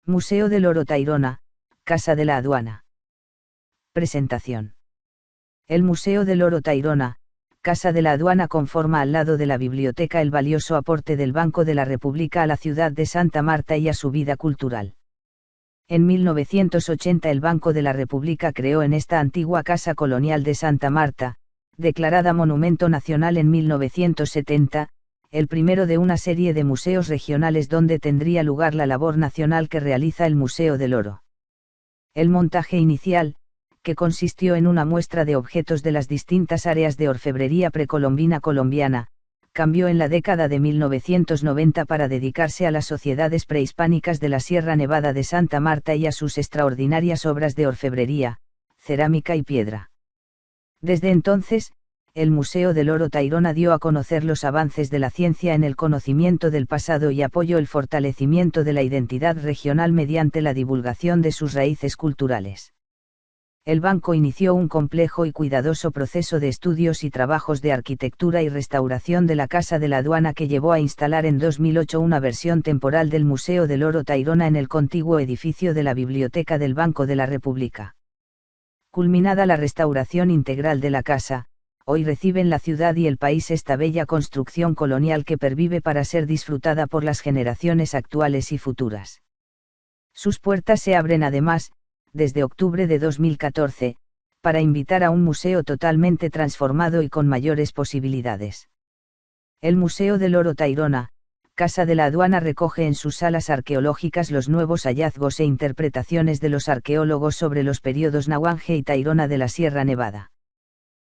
Museo del Oro Tayrona, Casa de la Aduana. Presentación. El Museo del Oro Tayrona, Casa de la Aduana conforma al lado de la biblioteca el valioso aporte del Banco de la República a la ciudad de Santa Marta y a su vida cultural. En 1980 el Banco de la República creó en esta antigua Casa Colonial de Santa Marta, declarada Monumento Nacional en 1970, el primero de una serie de museos regionales donde tendría lugar la labor nacional que realiza el Museo del Oro. El montaje inicial, que consistió en una muestra de objetos de las distintas áreas de orfebrería precolombina colombiana, cambió en la década de 1990 para dedicarse a las sociedades prehispánicas de la Sierra Nevada de Santa Marta y a sus extraordinarias obras de orfebrería, cerámica y piedra. Desde entonces, el Museo del Oro Tayrona dio a conocer los avances de la ciencia en el conocimiento del pasado y apoyó el fortalecimiento de la identidad regional mediante la divulgación de sus raíces culturales. El banco inició un complejo y cuidadoso proceso de estudios y trabajos de arquitectura y restauración de la Casa de la Aduana que llevó a instalar en 2008 una versión temporal del Museo del Oro Tayrona en el contiguo edificio de la Biblioteca del Banco de la República. Culminada la restauración integral de la casa, hoy reciben la ciudad y el país esta bella construcción colonial que pervive para ser disfrutada por las generaciones actuales y futuras. Sus puertas se abren además, desde octubre de 2014, para invitar a un museo totalmente transformado y con mayores posibilidades. El Museo del Oro Tayrona, Casa de la Aduana recoge en sus salas arqueológicas los nuevos hallazgos e interpretaciones de los arqueólogos sobre los periodos Nahuange y Tayrona de la Sierra Nevada.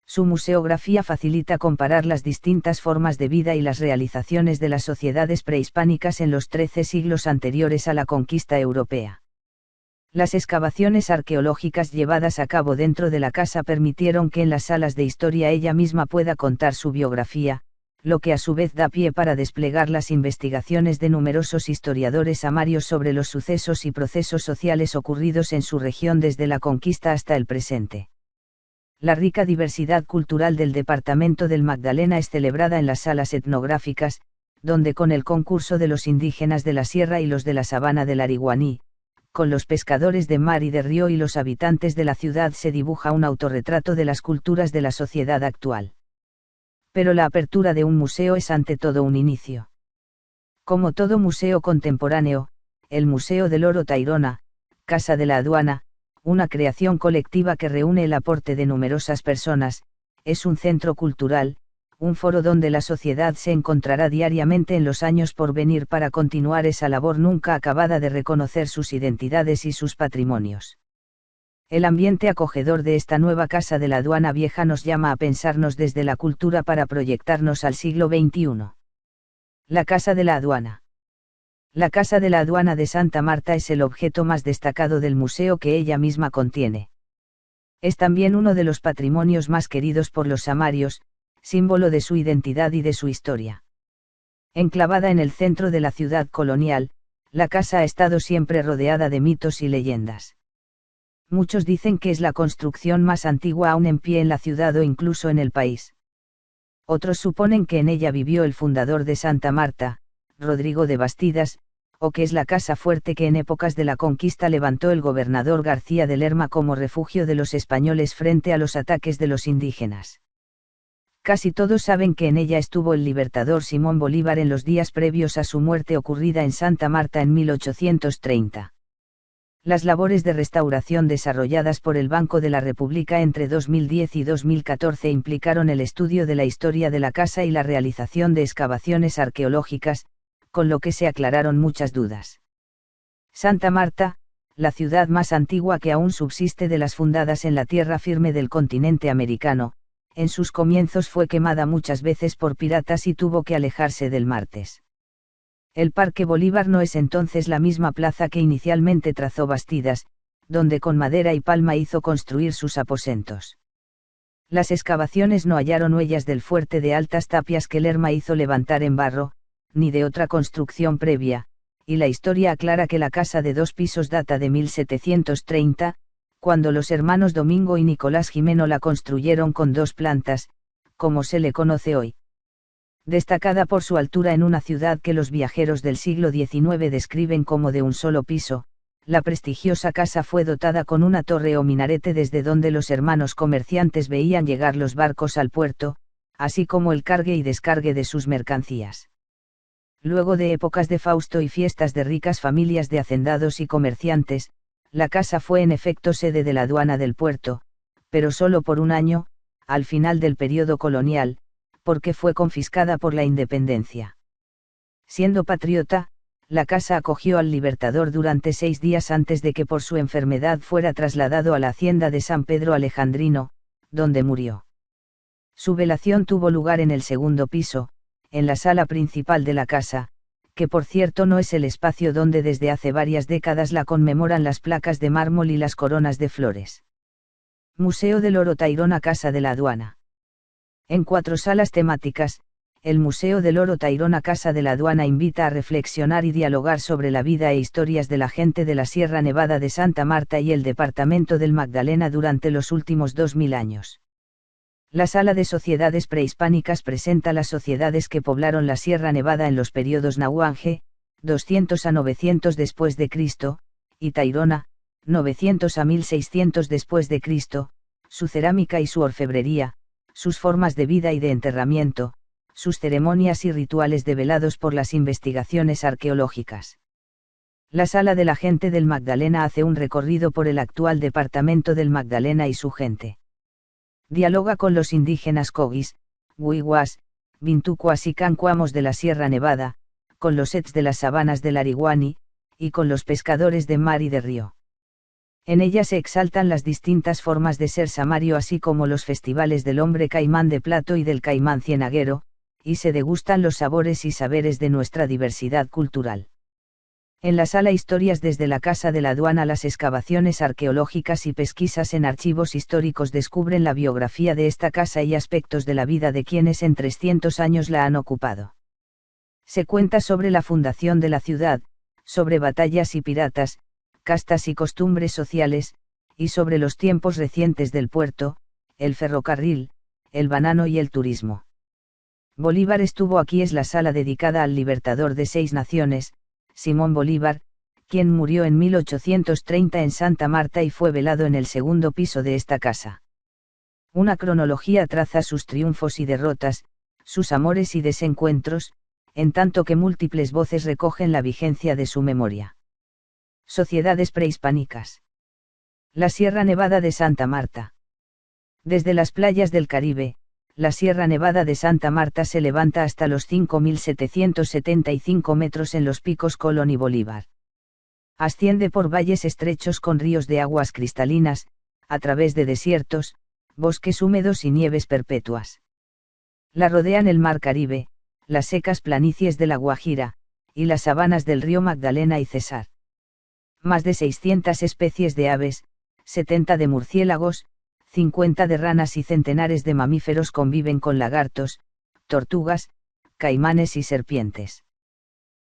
Su museografía facilita comparar las distintas formas de vida y las realizaciones de las sociedades prehispánicas en los 13 siglos anteriores a la conquista europea. Las excavaciones arqueológicas llevadas a cabo dentro de la casa permitieron que en las salas de historia ella misma pueda contar su biografía, lo que a su vez da pie para desplegar las investigaciones de numerosos historiadores samarios sobre los sucesos y procesos sociales ocurridos en su región desde la conquista hasta el presente. La rica diversidad cultural del departamento del Magdalena es celebrada en las salas etnográficas, donde con el concurso de los indígenas de la sierra y los de la sabana del Ariguaní, con los pescadores de mar y de río y los habitantes de la ciudad se dibuja un autorretrato de las culturas de la sociedad actual. Pero la apertura de un museo es ante todo un inicio. Como todo museo contemporáneo, el Museo del Oro Tayrona, Casa de la Aduana, una creación colectiva que reúne el aporte de numerosas personas, es un centro cultural, un foro donde la sociedad se encontrará diariamente en los años por venir para continuar esa labor nunca acabada de reconocer sus identidades y sus patrimonios. El ambiente acogedor de esta nueva Casa de la Aduana Vieja nos llama a pensarnos desde la cultura para proyectarnos al siglo XXI. La Casa de la Aduana. La Casa de la Aduana de Santa Marta es el objeto más destacado del museo que ella misma contiene. Es también uno de los patrimonios más queridos por los samarios, símbolo de su identidad y de su historia. Enclavada en el centro de la ciudad colonial, la casa ha estado siempre rodeada de mitos y leyendas. Muchos dicen que es la construcción más antigua aún en pie en la ciudad o incluso en el país. Otros suponen que en ella vivió el fundador de Santa Marta, Rodrigo de Bastidas, o que es la casa fuerte que en épocas de la conquista levantó el gobernador García de Lerma como refugio de los españoles frente a los ataques de los indígenas. Casi todos saben que en ella estuvo el libertador Simón Bolívar en los días previos a su muerte ocurrida en Santa Marta en 1830. Las labores de restauración desarrolladas por el Banco de la República entre 2010 y 2014 implicaron el estudio de la historia de la casa y la realización de excavaciones arqueológicas, con lo que se aclararon muchas dudas. Santa Marta, la ciudad más antigua que aún subsiste de las fundadas en la tierra firme del continente americano, en sus comienzos fue quemada muchas veces por piratas y tuvo que alejarse del Martes. El Parque Bolívar no es entonces la misma plaza que inicialmente trazó Bastidas, donde con madera y palma hizo construir sus aposentos. Las excavaciones no hallaron huellas del fuerte de altas tapias que Lerma hizo levantar en barro, ni de otra construcción previa, y la historia aclara que la casa de 2 pisos data de 1730, cuando los hermanos Domingo y Nicolás Jimeno la construyeron con 2 plantas, como se le conoce hoy. Destacada por su altura en una ciudad que los viajeros del siglo XIX describen como de un solo piso, La prestigiosa casa fue dotada con una torre o minarete desde donde los hermanos comerciantes veían llegar los barcos al puerto, así como el cargue y descargue de sus mercancías. Luego de épocas de fausto y fiestas de ricas familias de hacendados y comerciantes, la casa fue en efecto sede de la aduana del puerto, pero solo por un año, al final del período colonial, porque fue confiscada por la independencia. Siendo patriota, la casa acogió al Libertador durante 6 días antes de que por su enfermedad fuera trasladado a la hacienda de San Pedro Alejandrino, donde murió. Su velación tuvo lugar en el segundo piso, en la sala principal de la casa, que por cierto no es el espacio donde desde hace varias décadas la conmemoran las placas de mármol y las coronas de flores. Museo del Oro Tayrona, Casa de la Aduana. En 4 salas temáticas, el Museo del Oro Tayrona, Casa de la Aduana invita a reflexionar y dialogar sobre la vida e historias de la gente de la Sierra Nevada de Santa Marta y el departamento del Magdalena durante los últimos 2000 años. La Sala de Sociedades Prehispánicas presenta las sociedades que poblaron la Sierra Nevada en los periodos Nahuange, 200 a 900 después de Cristo, y Tayrona, 900 a 1600 después de Cristo, su cerámica y su orfebrería, sus formas de vida y de enterramiento, sus ceremonias y rituales develados por las investigaciones arqueológicas. La Sala de la Gente del Magdalena hace un recorrido por el actual departamento del Magdalena y su gente. Dialoga con los indígenas Cogis, Huiguas, Bintucuas y Cancuamos de la Sierra Nevada, con los Ets de las sabanas del Ariguani, y con los pescadores de mar y de río. En ella se exaltan las distintas formas de ser samario así como los festivales del hombre caimán de plato y del caimán cienaguero, y se degustan los sabores y saberes de nuestra diversidad cultural. En la sala Historias desde la Casa de la Aduana, las excavaciones arqueológicas y pesquisas en archivos históricos descubren la biografía de esta casa y aspectos de la vida de quienes en 300 años la han ocupado. Se cuenta sobre la fundación de la ciudad, sobre batallas y piratas, castas y costumbres sociales, y sobre los tiempos recientes del puerto, el ferrocarril, el banano y el turismo. Bolívar estuvo aquí es la sala dedicada al libertador de 6 naciones, Simón Bolívar, quien murió en 1830 en Santa Marta y fue velado en el segundo piso de esta casa. Una cronología traza sus triunfos y derrotas, sus amores y desencuentros, en tanto que múltiples voces recogen la vigencia de su memoria. Sociedades prehispánicas. La Sierra Nevada de Santa Marta. Desde las playas del Caribe, la Sierra Nevada de Santa Marta se levanta hasta los 5.775 metros en los picos Colón y Bolívar. Asciende por valles estrechos con ríos de aguas cristalinas, a través de desiertos, bosques húmedos y nieves perpetuas. La rodean el Mar Caribe, las secas planicies de la Guajira, y las sabanas del río Magdalena y Cesar. Más de 600 especies de aves, 70 de murciélagos, 50 de ranas y centenares de mamíferos conviven con lagartos, tortugas, caimanes y serpientes.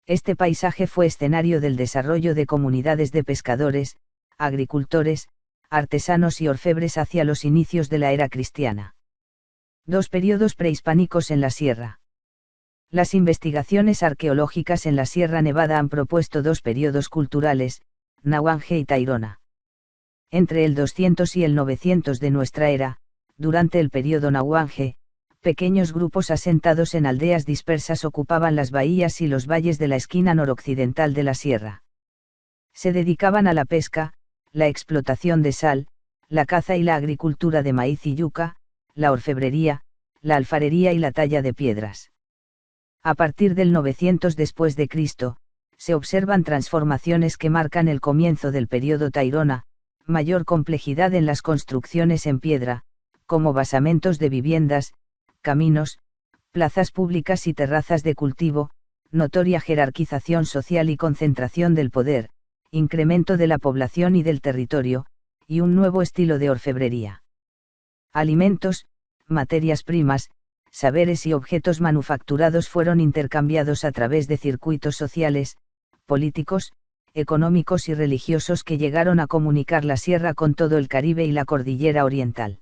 Este paisaje fue escenario del desarrollo de comunidades de pescadores, agricultores, artesanos y orfebres hacia los inicios de la era cristiana. 2 periodos prehispánicos en la sierra. Las investigaciones arqueológicas en la Sierra Nevada han propuesto 2 periodos culturales, Nahuange y Tayrona. Entre el 200 y el 900 de nuestra era, durante el período Nahuange, pequeños grupos asentados en aldeas dispersas ocupaban las bahías y los valles de la esquina noroccidental de la sierra. Se dedicaban a la pesca, la explotación de sal, la caza y la agricultura de maíz y yuca, la orfebrería, la alfarería y la talla de piedras. A partir del 900 después de Cristo, se observan transformaciones que marcan el comienzo del período Tayrona, mayor complejidad en las construcciones en piedra, como basamentos de viviendas, caminos, plazas públicas y terrazas de cultivo, notoria jerarquización social y concentración del poder, incremento de la población y del territorio, y un nuevo estilo de orfebrería. Alimentos, materias primas, saberes y objetos manufacturados fueron intercambiados a través de circuitos sociales, políticos, económicos y religiosos que llegaron a comunicar la sierra con todo el Caribe y la cordillera oriental.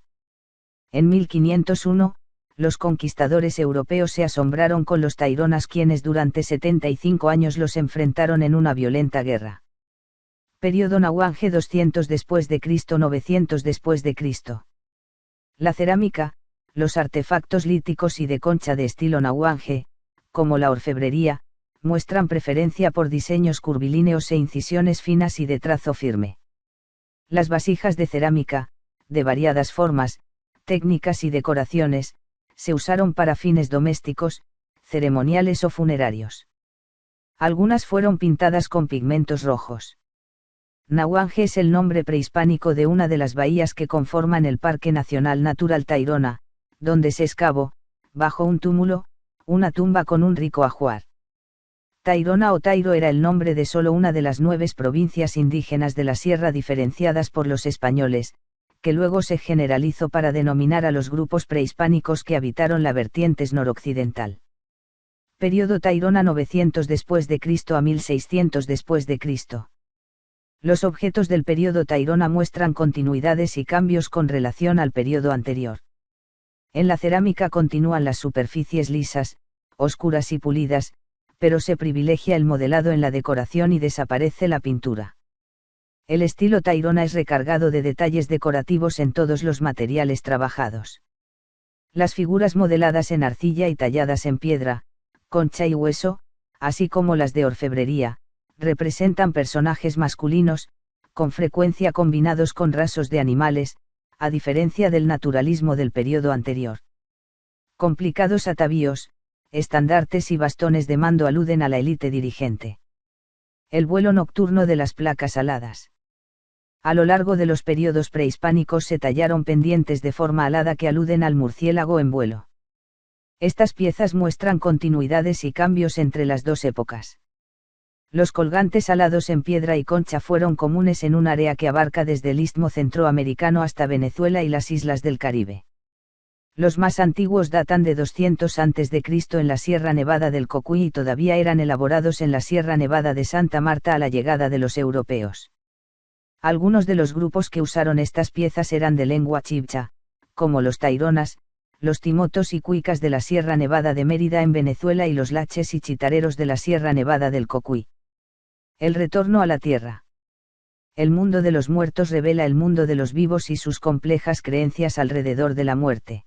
En 1501, los conquistadores europeos se asombraron con los taironas quienes durante 75 años los enfrentaron en una violenta guerra. Período Nahuange 200 después de Cristo 900 después de Cristo. La cerámica, los artefactos líticos y de concha de estilo Nahuange, como la orfebrería, muestran preferencia por diseños curvilíneos e incisiones finas y de trazo firme. Las vasijas de cerámica, de variadas formas, técnicas y decoraciones, se usaron para fines domésticos, ceremoniales o funerarios. Algunas fueron pintadas con pigmentos rojos. Nahuange es el nombre prehispánico de una de las bahías que conforman el Parque Nacional Natural Tayrona, donde se excavó, bajo un túmulo, una tumba con un rico ajuar. Tayrona o Tairo era el nombre de solo una de las 9 provincias indígenas de la sierra diferenciadas por los españoles, que luego se generalizó para denominar a los grupos prehispánicos que habitaron la vertiente noroccidental. Período Tayrona 900 después de Cristo a 1600 después de Cristo. Los objetos del período Tayrona muestran continuidades y cambios con relación al período anterior. En la cerámica continúan las superficies lisas, oscuras y pulidas, pero se privilegia el modelado en la decoración y desaparece la pintura. El estilo Tayrona es recargado de detalles decorativos en todos los materiales trabajados. Las figuras modeladas en arcilla y talladas en piedra, concha y hueso, así como las de orfebrería, representan personajes masculinos, con frecuencia combinados con rasgos de animales, a diferencia del naturalismo del período anterior. Complicados atavíos, estandartes y bastones de mando aluden a la élite dirigente. El vuelo nocturno de las placas aladas. A lo largo de los periodos prehispánicos se tallaron pendientes de forma alada que aluden al murciélago en vuelo. Estas piezas muestran continuidades y cambios entre las dos épocas. Los colgantes alados en piedra y concha fueron comunes en un área que abarca desde el Istmo Centroamericano hasta Venezuela y las islas del Caribe. Los más antiguos datan de 200 a.C. en la Sierra Nevada del Cocuy y todavía eran elaborados en la Sierra Nevada de Santa Marta a la llegada de los europeos. Algunos de los grupos que usaron estas piezas eran de lengua chibcha, como los taironas, los timotos y cuicas de la Sierra Nevada de Mérida en Venezuela y los laches y chitareros de la Sierra Nevada del Cocuy. El retorno a la tierra. El mundo de los muertos revela el mundo de los vivos y sus complejas creencias alrededor de la muerte.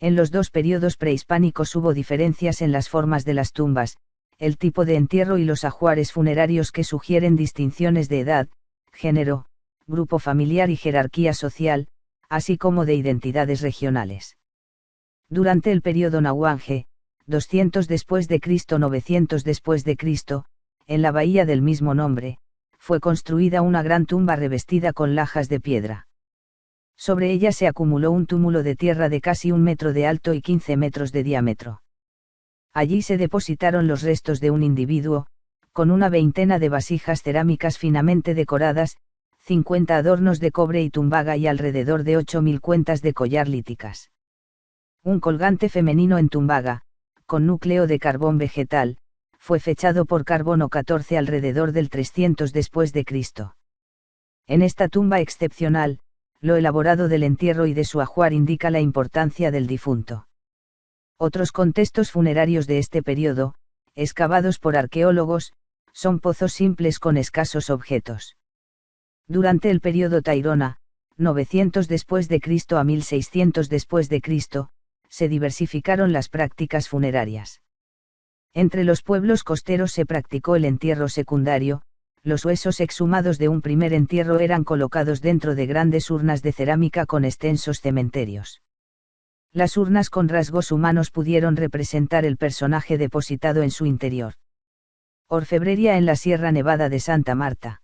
En los dos periodos prehispánicos hubo diferencias en las formas de las tumbas, el tipo de entierro y los ajuares funerarios que sugieren distinciones de edad, género, grupo familiar y jerarquía social, así como de identidades regionales. Durante el período Nahuange, 200 después de Cristo 900 después de Cristo, en la bahía del mismo nombre, fue construida una gran tumba revestida con lajas de piedra. Sobre ella se acumuló un túmulo de tierra de casi 1 metro de alto y 15 metros de diámetro. Allí se depositaron los restos de un individuo, con una veintena de vasijas cerámicas finamente decoradas, 50 adornos de cobre y tumbaga y alrededor de 8.000 cuentas de collar líticas. Un colgante femenino en tumbaga, con núcleo de carbón vegetal, fue fechado por carbono 14 alrededor del 300 después de Cristo. En esta tumba excepcional, lo elaborado del entierro y de su ajuar indica la importancia del difunto. Otros contextos funerarios de este periodo, excavados por arqueólogos, son pozos simples con escasos objetos. Durante el período Tayrona, 900 después de Cristo a 1600 después de Cristo, se diversificaron las prácticas funerarias. Entre los pueblos costeros se practicó el entierro secundario, los huesos exhumados de un primer entierro eran colocados dentro de grandes urnas de cerámica con extensos cementerios. Las urnas con rasgos humanos pudieron representar el personaje depositado en su interior. Orfebrería en la Sierra Nevada de Santa Marta.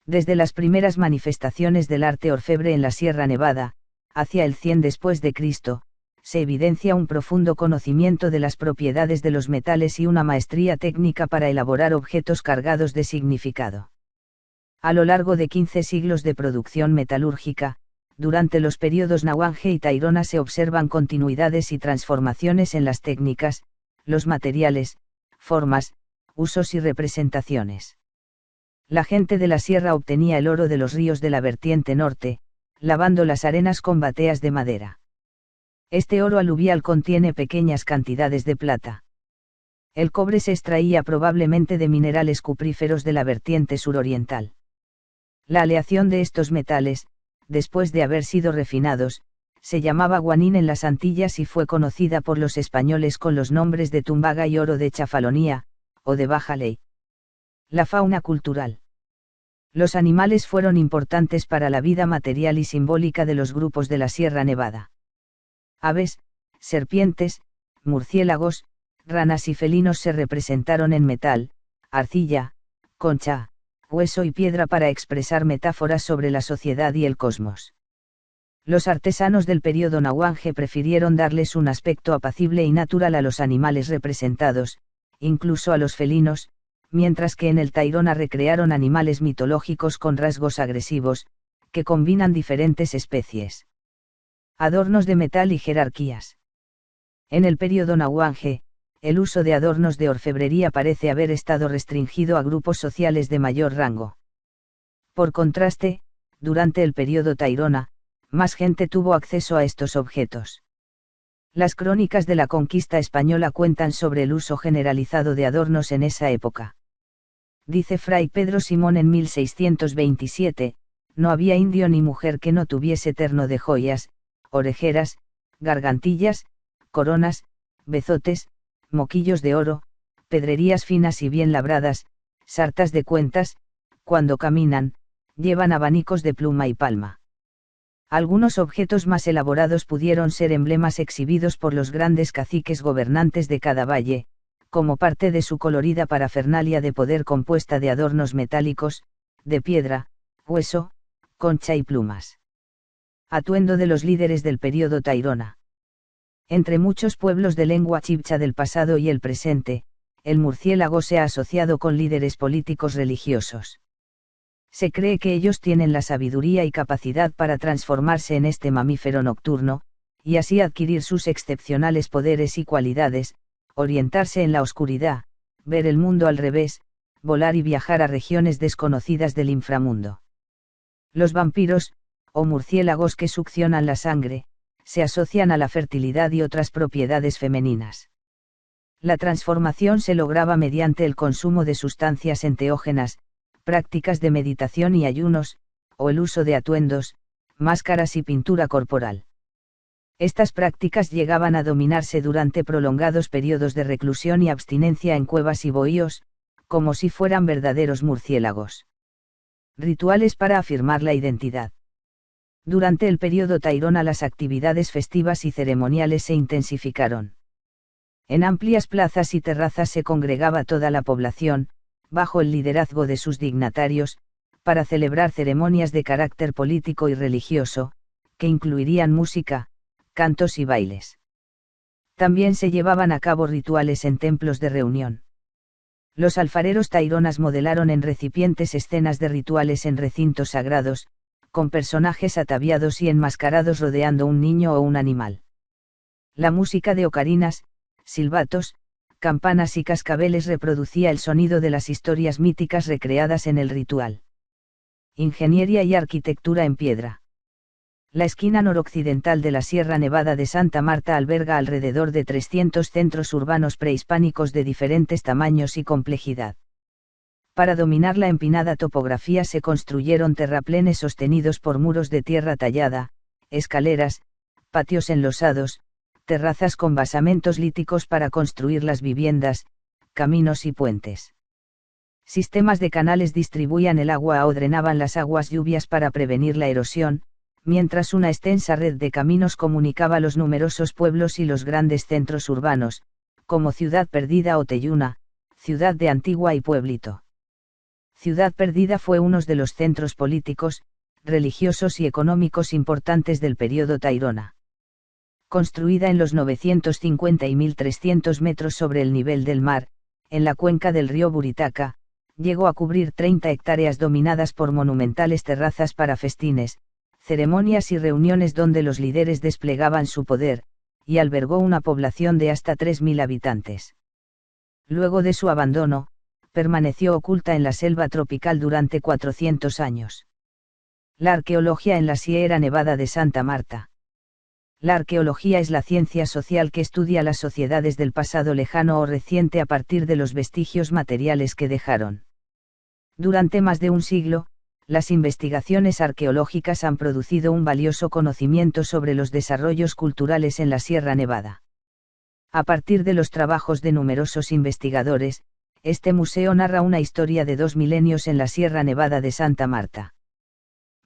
Desde las primeras manifestaciones del arte orfebre en la Sierra Nevada, hacia el 100 después de Cristo, se evidencia un profundo conocimiento de las propiedades de los metales y una maestría técnica para elaborar objetos cargados de significado. A lo largo de 15 siglos de producción metalúrgica, durante los periodos Nahuange y Tayrona se observan continuidades y transformaciones en las técnicas, los materiales, formas, usos y representaciones. La gente de la sierra obtenía el oro de los ríos de la vertiente norte, lavando las arenas con bateas de madera. Este oro aluvial contiene pequeñas cantidades de plata. El cobre se extraía probablemente de minerales cupríferos de la vertiente suroriental. La aleación de estos metales, después de haber sido refinados, se llamaba guanín en las Antillas y fue conocida por los españoles con los nombres de tumbaga y oro de Chafalonía, o de Baja Ley. La fauna cultural. Los animales fueron importantes para la vida material y simbólica de los grupos de la Sierra Nevada. Aves, serpientes, murciélagos, ranas y felinos se representaron en metal, arcilla, concha, hueso y piedra para expresar metáforas sobre la sociedad y el cosmos. Los artesanos del período Nahuange prefirieron darles un aspecto apacible y natural a los animales representados, incluso a los felinos, mientras que en el Tairona recrearon animales mitológicos con rasgos agresivos, que combinan diferentes especies. Adornos de metal y jerarquías. En el período Nahuange, el uso de adornos de orfebrería parece haber estado restringido a grupos sociales de mayor rango. Por contraste, durante el período Tairona, más gente tuvo acceso a estos objetos. Las crónicas de la conquista española cuentan sobre el uso generalizado de adornos en esa época. Dice Fray Pedro Simón en 1627, no había indio ni mujer que no tuviese terno de joyas, orejeras, gargantillas, coronas, bezotes, moquillos de oro, pedrerías finas y bien labradas, sartas de cuentas, cuando caminan, llevan abanicos de pluma y palma. Algunos objetos más elaborados pudieron ser emblemas exhibidos por los grandes caciques gobernantes de cada valle, como parte de su colorida parafernalia de poder compuesta de adornos metálicos, de piedra, hueso, concha y plumas. Atuendo de los líderes del período Tairona. Entre muchos pueblos de lengua chibcha del pasado y el presente, el murciélago se ha asociado con líderes políticos religiosos. Se cree que ellos tienen la sabiduría y capacidad para transformarse en este mamífero nocturno, y así adquirir sus excepcionales poderes y cualidades, orientarse en la oscuridad, ver el mundo al revés, volar y viajar a regiones desconocidas del inframundo. Los vampiros, o murciélagos que succionan la sangre, se asocian a la fertilidad y otras propiedades femeninas. La transformación se lograba mediante el consumo de sustancias enteógenas, prácticas de meditación y ayunos, o el uso de atuendos, máscaras y pintura corporal. Estas prácticas llegaban a dominarse durante prolongados periodos de reclusión y abstinencia en cuevas y bohíos, como si fueran verdaderos murciélagos. Rituales para afirmar la identidad. Durante el período Tairona las actividades festivas y ceremoniales se intensificaron. En amplias plazas y terrazas se congregaba toda la población, bajo el liderazgo de sus dignatarios, para celebrar ceremonias de carácter político y religioso, que incluirían música, cantos y bailes. También se llevaban a cabo rituales en templos de reunión. Los alfareros taironas modelaron en recipientes escenas de rituales en recintos sagrados, con personajes ataviados y enmascarados rodeando un niño o un animal. La música de ocarinas, silbatos, campanas y cascabeles reproducía el sonido de las historias míticas recreadas en el ritual. Ingeniería y arquitectura en piedra. La esquina noroccidental de la Sierra Nevada de Santa Marta alberga alrededor de 300 centros urbanos prehispánicos de diferentes tamaños y complejidad. Para dominar la empinada topografía se construyeron terraplenes sostenidos por muros de tierra tallada, escaleras, patios enlosados, terrazas con basamentos líticos para construir las viviendas, caminos y puentes. Sistemas de canales distribuían el agua o drenaban las aguas lluvias para prevenir la erosión, mientras una extensa red de caminos comunicaba los numerosos pueblos y los grandes centros urbanos, como Ciudad Perdida o Teyuna, Ciudad de Antigua y Pueblito. Ciudad Perdida fue uno de los centros políticos, religiosos y económicos importantes del período Tairona. Construida en los 950 y 1300 metros sobre el nivel del mar, en la cuenca del río Buritaca, llegó a cubrir 30 hectáreas dominadas por monumentales terrazas para festines, ceremonias y reuniones donde los líderes desplegaban su poder, y albergó una población de hasta 3000 habitantes. Luego de su abandono, permaneció oculta en la selva tropical durante 400 años. La arqueología en la Sierra Nevada de Santa Marta. La arqueología es la ciencia social que estudia las sociedades del pasado lejano o reciente a partir de los vestigios materiales que dejaron. Durante más de un siglo, las investigaciones arqueológicas han producido un valioso conocimiento sobre los desarrollos culturales en la Sierra Nevada. A partir de los trabajos de numerosos investigadores, este museo narra una historia de 2 milenios en la Sierra Nevada de Santa Marta.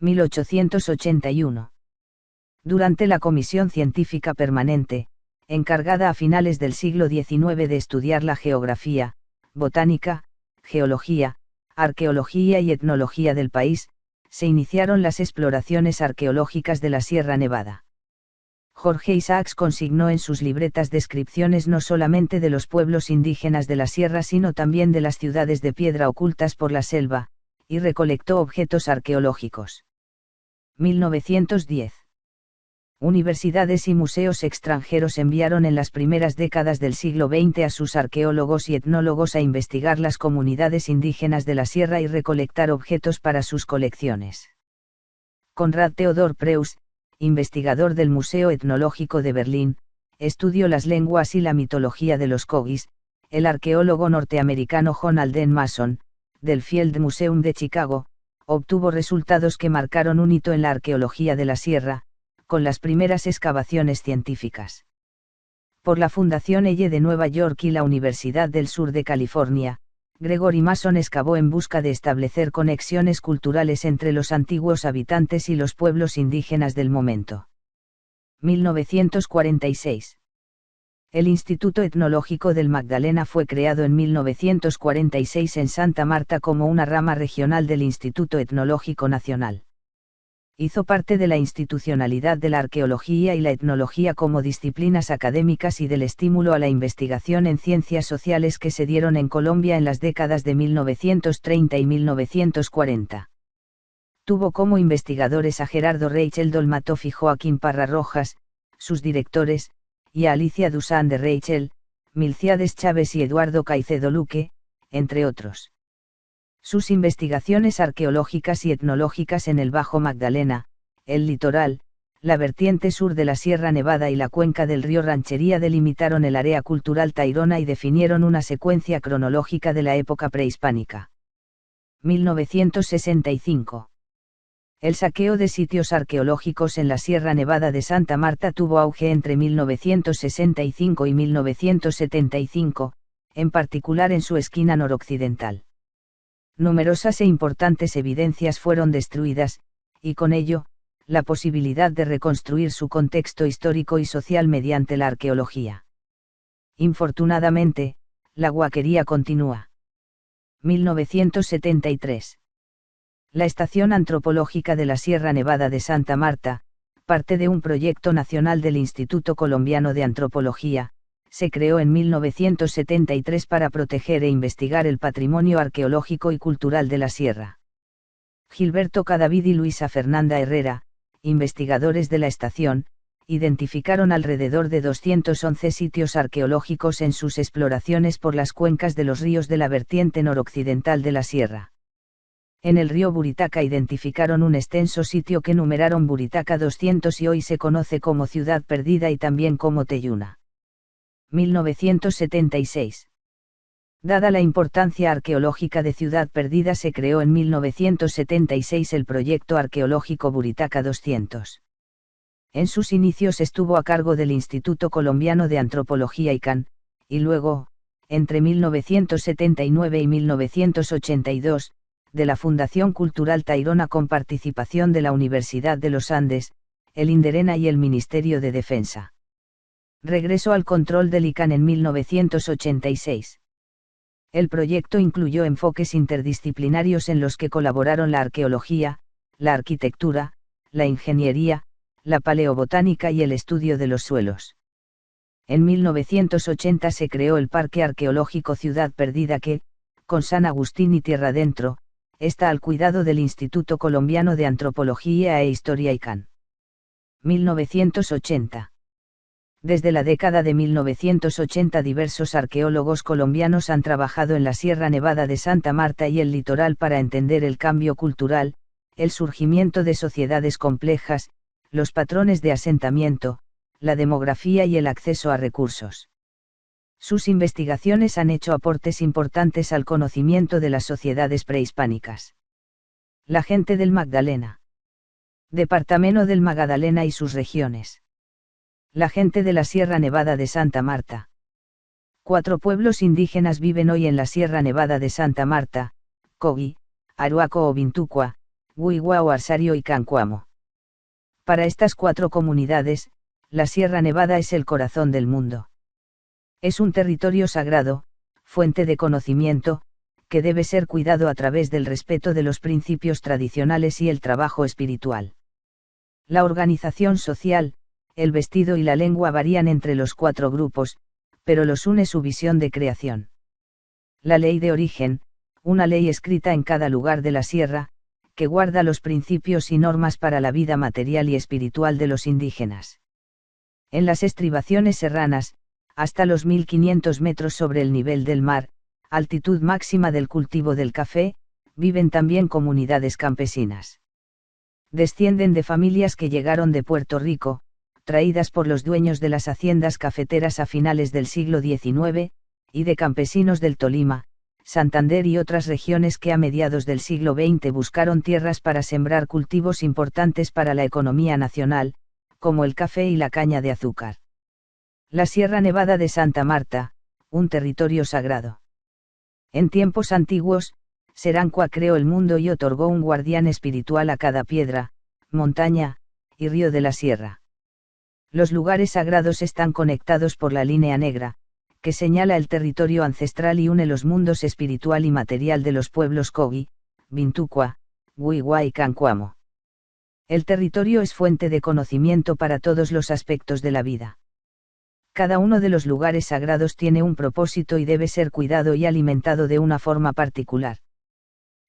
1881. Durante la Comisión Científica Permanente, encargada a finales del siglo XIX de estudiar la geografía, botánica, geología, arqueología y etnología del país, se iniciaron las exploraciones arqueológicas de la Sierra Nevada. Jorge Isaacs consignó en sus libretas descripciones no solamente de los pueblos indígenas de la sierra sino también de las ciudades de piedra ocultas por la selva, y recolectó objetos arqueológicos. 1910. Universidades y museos extranjeros enviaron en las primeras décadas del siglo XX a sus arqueólogos y etnólogos a investigar las comunidades indígenas de la sierra y recolectar objetos para sus colecciones. Konrad Theodor Preuss, investigador del Museo Etnológico de Berlín, estudió las lenguas y la mitología de los Kogis. El arqueólogo norteamericano John Alden Mason, del Field Museum de Chicago, obtuvo resultados que marcaron un hito en la arqueología de la sierra, con las primeras excavaciones científicas. Por la Fundación Elle de Nueva York y la Universidad del Sur de California, Gregory Mason excavó en busca de establecer conexiones culturales entre los antiguos habitantes y los pueblos indígenas del momento. 1946. El Instituto Etnológico del Magdalena fue creado en 1946 en Santa Marta como una rama regional del Instituto Etnológico Nacional. Hizo parte de la institucionalidad de la arqueología y la etnología como disciplinas académicas y del estímulo a la investigación en ciencias sociales que se dieron en Colombia en las décadas de 1930 y 1940. Tuvo como investigadores a Gerardo Reichel Dolmatov y Joaquín Parra Rojas, sus directores, y a Alicia Dusan de Reichel, Milciades Chávez y Eduardo Caicedo Luque, entre otros. Sus investigaciones arqueológicas y etnológicas en el Bajo Magdalena, el litoral, la vertiente sur de la Sierra Nevada y la cuenca del río Ranchería delimitaron el área cultural tairona y definieron una secuencia cronológica de la época prehispánica. 1965. El saqueo de sitios arqueológicos en la Sierra Nevada de Santa Marta tuvo auge entre 1965 y 1975, en particular en su esquina noroccidental. Numerosas e importantes evidencias fueron destruidas, y con ello, la posibilidad de reconstruir su contexto histórico y social mediante la arqueología. Infortunadamente, la huaquería continúa. 1973. La Estación Antropológica de la Sierra Nevada de Santa Marta, parte de un proyecto nacional del Instituto Colombiano de Antropología, se creó en 1973 para proteger e investigar el patrimonio arqueológico y cultural de la sierra. Gilberto Cadavid y Luisa Fernanda Herrera, investigadores de la estación, identificaron alrededor de 211 sitios arqueológicos en sus exploraciones por las cuencas de los ríos de la vertiente noroccidental de la sierra. En el río Buritaca identificaron un extenso sitio que numeraron Buritaca 200 y hoy se conoce como Ciudad Perdida y también como Teyuna. 1976. Dada la importancia arqueológica de Ciudad Perdida, se creó en 1976 el proyecto arqueológico Buritaca 200. En sus inicios estuvo a cargo del Instituto Colombiano de Antropología ICANN, y luego, entre 1979 y 1982, de la Fundación Cultural Tairona con participación de la Universidad de los Andes, el Inderena y el Ministerio de Defensa. Regresó al control del ICANN en 1986. El proyecto incluyó enfoques interdisciplinarios en los que colaboraron la arqueología, la arquitectura, la ingeniería, la paleobotánica y el estudio de los suelos. En 1980 se creó el Parque Arqueológico Ciudad Perdida que, con San Agustín y Tierra Adentro, está al cuidado del Instituto Colombiano de Antropología e Historia ICANN. 1980. Desde la década de 1980 diversos arqueólogos colombianos han trabajado en la Sierra Nevada de Santa Marta y el litoral para entender el cambio cultural, el surgimiento de sociedades complejas, los patrones de asentamiento, la demografía y el acceso a recursos. Sus investigaciones han hecho aportes importantes al conocimiento de las sociedades prehispánicas. La gente del Magdalena. Departamento del Magdalena y sus regiones. La gente de la Sierra Nevada de Santa Marta. 4 pueblos indígenas viven hoy en la Sierra Nevada de Santa Marta: Cogi, Aruaco o Bintucua, Huigua o Arsario y Cancuamo. Para estas 4 comunidades, la Sierra Nevada es el corazón del mundo. Es un territorio sagrado, fuente de conocimiento, que debe ser cuidado a través del respeto de los principios tradicionales y el trabajo espiritual. La organización social, el vestido y la lengua varían entre los 4 grupos, pero los une su visión de creación. La ley de origen, una ley escrita en cada lugar de la sierra, que guarda los principios y normas para la vida material y espiritual de los indígenas. En las estribaciones serranas, hasta los 1500 metros sobre el nivel del mar, altitud máxima del cultivo del café, viven también comunidades campesinas. Descienden de familias que llegaron de Puerto Rico, traídas por los dueños de las haciendas cafeteras a finales del siglo XIX, y de campesinos del Tolima, Santander y otras regiones que a mediados del siglo XX buscaron tierras para sembrar cultivos importantes para la economía nacional, como el café y la caña de azúcar. La Sierra Nevada de Santa Marta, un territorio sagrado. En tiempos antiguos, Serancua creó el mundo y otorgó un guardián espiritual a cada piedra, montaña, y río de la sierra. Los lugares sagrados están conectados por la línea negra, que señala el territorio ancestral y une los mundos espiritual y material de los pueblos Cogi, Bintucua, Huigua y Cancuamo. El territorio es fuente de conocimiento para todos los aspectos de la vida. Cada uno de los lugares sagrados tiene un propósito y debe ser cuidado y alimentado de una forma particular.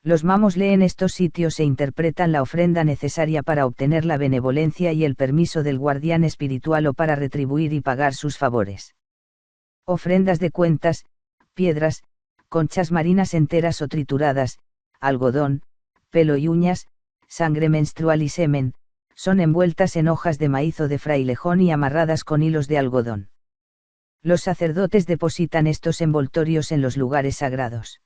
Los mamos leen estos sitios e interpretan la ofrenda necesaria para obtener la benevolencia y el permiso del guardián espiritual o para retribuir y pagar sus favores. Ofrendas de cuentas, piedras, conchas marinas enteras o trituradas, algodón, pelo y uñas, sangre menstrual y semen, son envueltas en hojas de maíz o de frailejón y amarradas con hilos de algodón. Los sacerdotes depositan estos envoltorios en los lugares sagrados.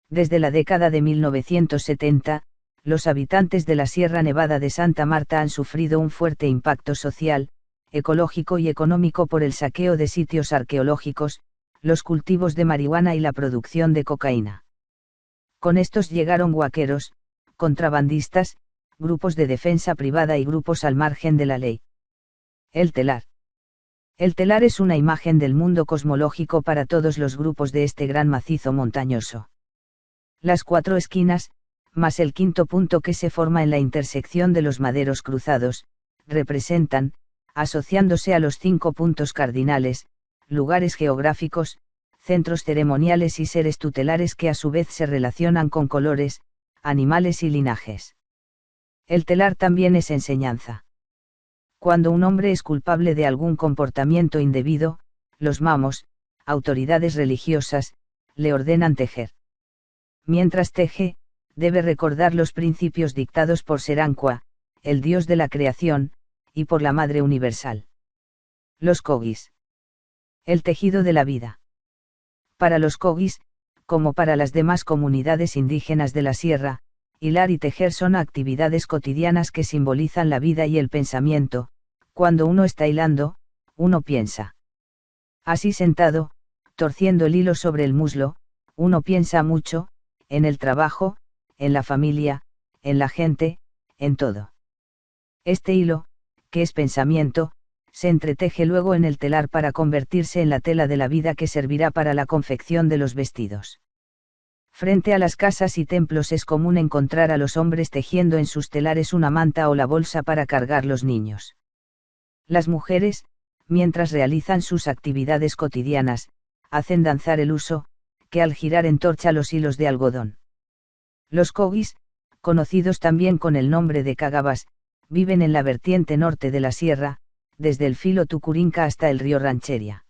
Desde la década de 1970, los habitantes de la Sierra Nevada de Santa Marta han sufrido un fuerte impacto social, ecológico y económico por el saqueo de sitios arqueológicos, los cultivos de marihuana y la producción de cocaína. Con estos llegaron guaqueros, contrabandistas, grupos de defensa privada y grupos al margen de la ley. El telar. El telar es una imagen del mundo cosmológico para todos los grupos de este gran macizo montañoso. Las 4 esquinas, más el 5.º punto que se forma en la intersección de los maderos cruzados, representan, asociándose a los 5 puntos cardinales, lugares geográficos, centros ceremoniales y seres tutelares que a su vez se relacionan con colores, animales y linajes. El telar también es enseñanza. Cuando un hombre es culpable de algún comportamiento indebido, los mamos, autoridades religiosas, le ordenan tejer. Mientras teje, debe recordar los principios dictados por Serancua, el dios de la creación, y por la Madre Universal. Los Cogis. El tejido de la vida. Para los Cogis, como para las demás comunidades indígenas de la sierra, hilar y tejer son actividades cotidianas que simbolizan la vida y el pensamiento. Cuando uno está hilando, uno piensa. Así sentado, torciendo el hilo sobre el muslo, uno piensa mucho, en el trabajo, en la familia, en la gente, en todo. Este hilo, que es pensamiento, se entreteje luego en el telar para convertirse en la tela de la vida que servirá para la confección de los vestidos. Frente a las casas y templos es común encontrar a los hombres tejiendo en sus telares una manta o la bolsa para cargar los niños. Las mujeres, mientras realizan sus actividades cotidianas, hacen danzar el huso, que al girar entorcha los hilos de algodón. Los Cogis, conocidos también con el nombre de Cagabas, viven en la vertiente norte de la sierra, desde el filo Tucurinca hasta el río Rancheria.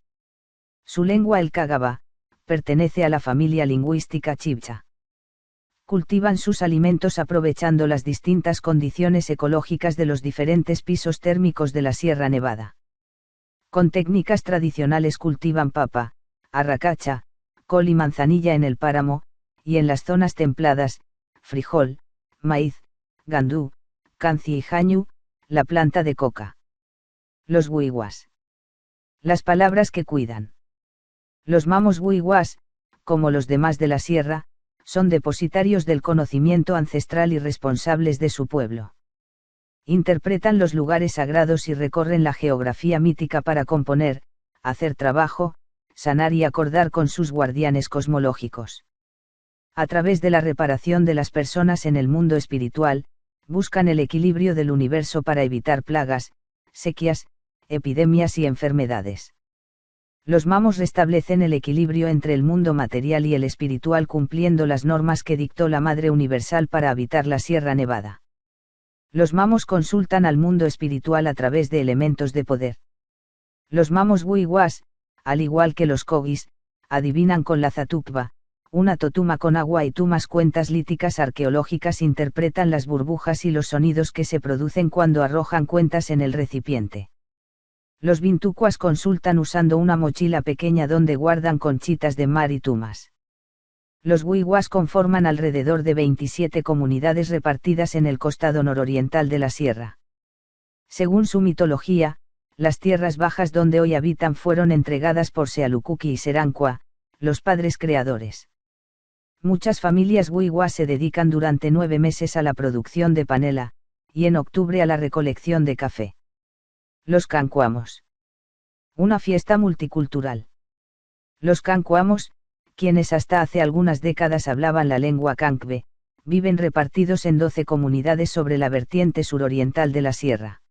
Su lengua el Cagaba, pertenece a la familia lingüística chibcha. Cultivan sus alimentos aprovechando las distintas condiciones ecológicas de los diferentes pisos térmicos de la Sierra Nevada. Con técnicas tradicionales cultivan papa, arracacha, col y manzanilla en el páramo, y en las zonas templadas, frijol, maíz, gandú, canci y jañu, la planta de coca. Los wiwas. Las palabras que cuidan. Los mamos wiwas, como los demás de la sierra, son depositarios del conocimiento ancestral y responsables de su pueblo. Interpretan los lugares sagrados y recorren la geografía mítica para componer, hacer trabajo, sanar y acordar con sus guardianes cosmológicos. A través de la reparación de las personas en el mundo espiritual, buscan el equilibrio del universo para evitar plagas, sequías, epidemias y enfermedades. Los mamos restablecen el equilibrio entre el mundo material y el espiritual cumpliendo las normas que dictó la Madre Universal para habitar la Sierra Nevada. Los mamos consultan al mundo espiritual a través de elementos de poder. Los mamos wiwas, al igual que los kogis, adivinan con la zatukba, una totuma con agua y tumas cuentas líticas arqueológicas interpretan las burbujas y los sonidos que se producen cuando arrojan cuentas en el recipiente. Los bintucuas consultan usando una mochila pequeña donde guardan conchitas de mar y tumas. Los wiwas conforman alrededor de 27 comunidades repartidas en el costado nororiental de la sierra. Según su mitología, las tierras bajas donde hoy habitan fueron entregadas por Sealukuki y Serancua, los padres creadores. Muchas familias wiwas se dedican durante 9 meses a la producción de panela, y en octubre a la recolección de café. Los cancuamos. Una fiesta multicultural. Los cancuamos, quienes hasta hace algunas décadas hablaban la lengua cancbe, viven repartidos en 12 comunidades sobre la vertiente suroriental de la sierra.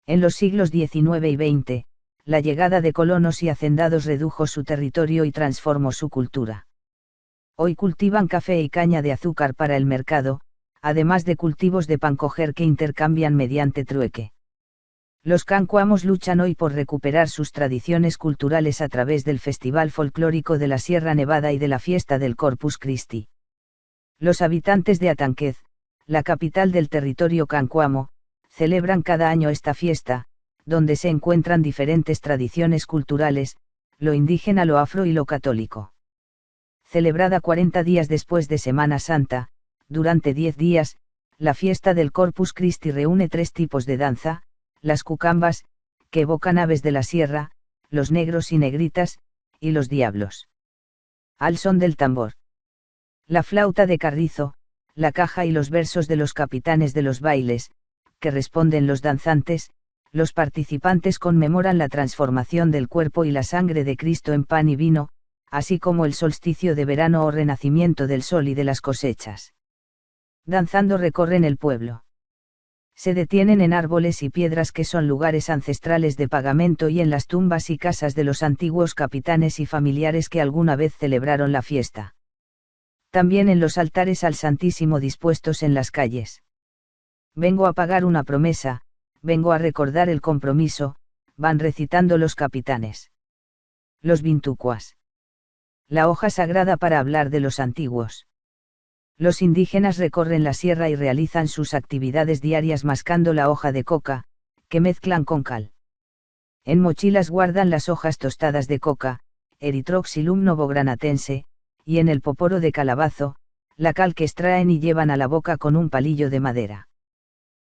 En los siglos XIX y XX, la llegada de colonos y hacendados redujo su territorio y transformó su cultura. Hoy cultivan café y caña de azúcar para el mercado, además de cultivos de pancoger que intercambian mediante trueque. Los cancuamos luchan hoy por recuperar sus tradiciones culturales a través del Festival Folclórico de la Sierra Nevada y de la Fiesta del Corpus Christi. Los habitantes de Atanquez, la capital del territorio cancuamo, celebran cada año esta fiesta, donde se encuentran diferentes tradiciones culturales, lo indígena, lo afro y lo católico. Celebrada 40 días después de Semana Santa, durante 10 días, la fiesta del Corpus Christi reúne 3 tipos de danza: las cucambas, que evocan aves de la sierra, los negros y negritas, y los diablos. Al son del tambor. La flauta de carrizo, la caja y los versos de los capitanes de los bailes, que responden los danzantes, los participantes conmemoran la transformación del cuerpo y la sangre de Cristo en pan y vino, así como el solsticio de verano o renacimiento del sol y de las cosechas. Danzando recorren el pueblo. Se detienen en árboles y piedras que son lugares ancestrales de pagamento y en las tumbas y casas de los antiguos capitanes y familiares que alguna vez celebraron la fiesta. También en los altares al Santísimo dispuestos en las calles. Vengo a pagar una promesa, vengo a recordar el compromiso, van recitando los capitanes. Los bintucuas. La hoja sagrada para hablar de los antiguos. Los indígenas recorren la sierra y realizan sus actividades diarias mascando la hoja de coca, que mezclan con cal. En mochilas guardan las hojas tostadas de coca, Erythroxylum novogranatense, y en el poporo de calabazo, la cal que extraen y llevan a la boca con un palillo de madera.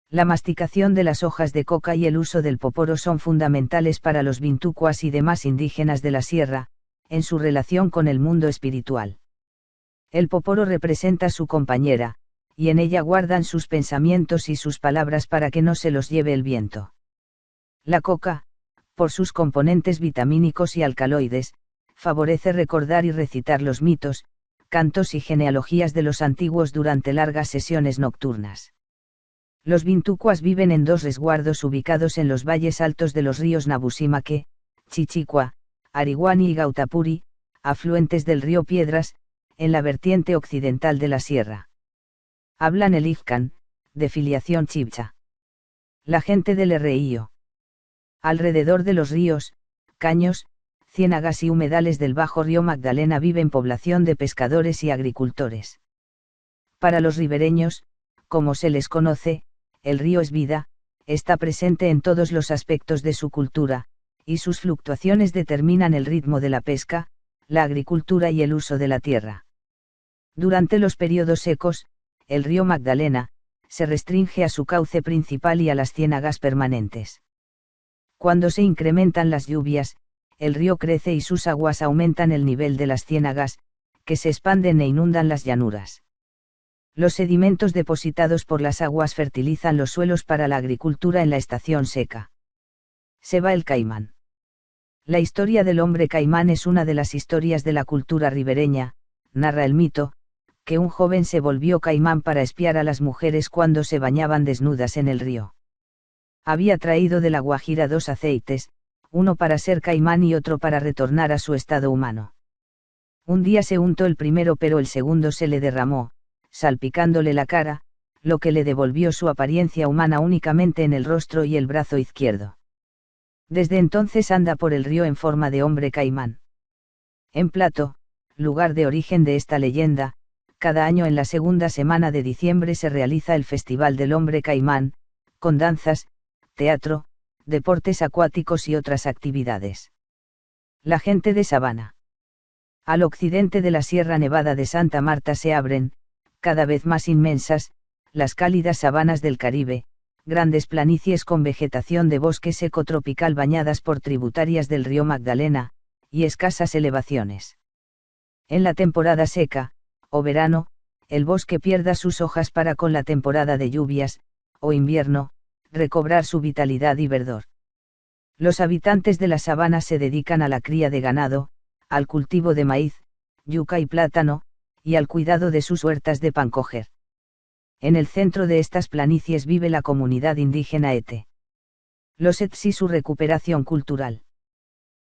La masticación de las hojas de coca y el uso del poporo son fundamentales para los bintucuas y demás indígenas de la sierra, en su relación con el mundo espiritual. El poporo representa a su compañera, y en ella guardan sus pensamientos y sus palabras para que no se los lleve el viento. La coca, por sus componentes vitamínicos y alcaloides, favorece recordar y recitar los mitos, cantos y genealogías de los antiguos durante largas sesiones nocturnas. Los bintucuas viven en 2 resguardos ubicados en los valles altos de los ríos Nabusimaque, Chichicua, Ariguani y Gautapuri, afluentes del río Piedras, en la vertiente occidental de la sierra. Hablan el Ifkan, de filiación chibcha. La gente del Erreío. Alrededor de los ríos, caños, ciénagas y humedales del bajo río Magdalena viven población de pescadores y agricultores. Para los ribereños, como se les conoce, el río es vida, está presente en todos los aspectos de su cultura, y sus fluctuaciones determinan el ritmo de la pesca, la agricultura y el uso de la tierra. Durante los periodos secos, el río Magdalena, se restringe a su cauce principal y a las ciénagas permanentes. Cuando se incrementan las lluvias, el río crece y sus aguas aumentan el nivel de las ciénagas, que se expanden e inundan las llanuras. Los sedimentos depositados por las aguas fertilizan los suelos para la agricultura en la estación seca. Se va el caimán. La historia del hombre caimán es una de las historias de la cultura ribereña, narra el mito, que un joven se volvió caimán para espiar a las mujeres cuando se bañaban desnudas en el río. Había traído de la Guajira 2 aceites, uno para ser caimán y otro para retornar a su estado humano. Un día se untó el primero pero el segundo se le derramó, salpicándole la cara, lo que le devolvió su apariencia humana únicamente en el rostro y el brazo izquierdo. Desde entonces anda por el río en forma de hombre caimán. En Plato, lugar de origen de esta leyenda, cada año en la segunda semana de diciembre se realiza el Festival del Hombre Caimán, con danzas, teatro, deportes acuáticos y otras actividades. La gente de Sabana. Al occidente de la Sierra Nevada de Santa Marta se abren, cada vez más inmensas, las cálidas sabanas del Caribe, grandes planicies con vegetación de bosque seco tropical bañadas por tributarias del río Magdalena, y escasas elevaciones. En la temporada seca, o verano, el bosque pierda sus hojas para con la temporada de lluvias, o invierno, recobrar su vitalidad y verdor. Los habitantes de la sabana se dedican a la cría de ganado, al cultivo de maíz, yuca y plátano, y al cuidado de sus huertas de pancoger. En el centro de estas planicies vive la comunidad indígena Ete. Los Ets y su recuperación cultural.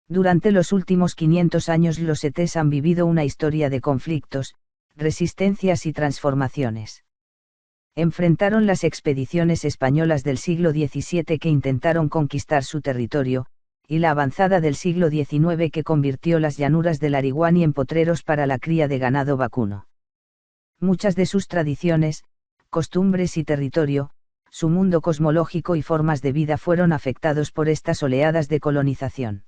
Durante los últimos 500 años los Etes han vivido una historia de conflictos, resistencias y transformaciones. Enfrentaron las expediciones españolas del siglo XVII que intentaron conquistar su territorio, y la avanzada del siglo XIX que convirtió las llanuras del Ariguani en potreros para la cría de ganado vacuno. Muchas de sus tradiciones, costumbres y territorio, su mundo cosmológico y formas de vida fueron afectados por estas oleadas de colonización.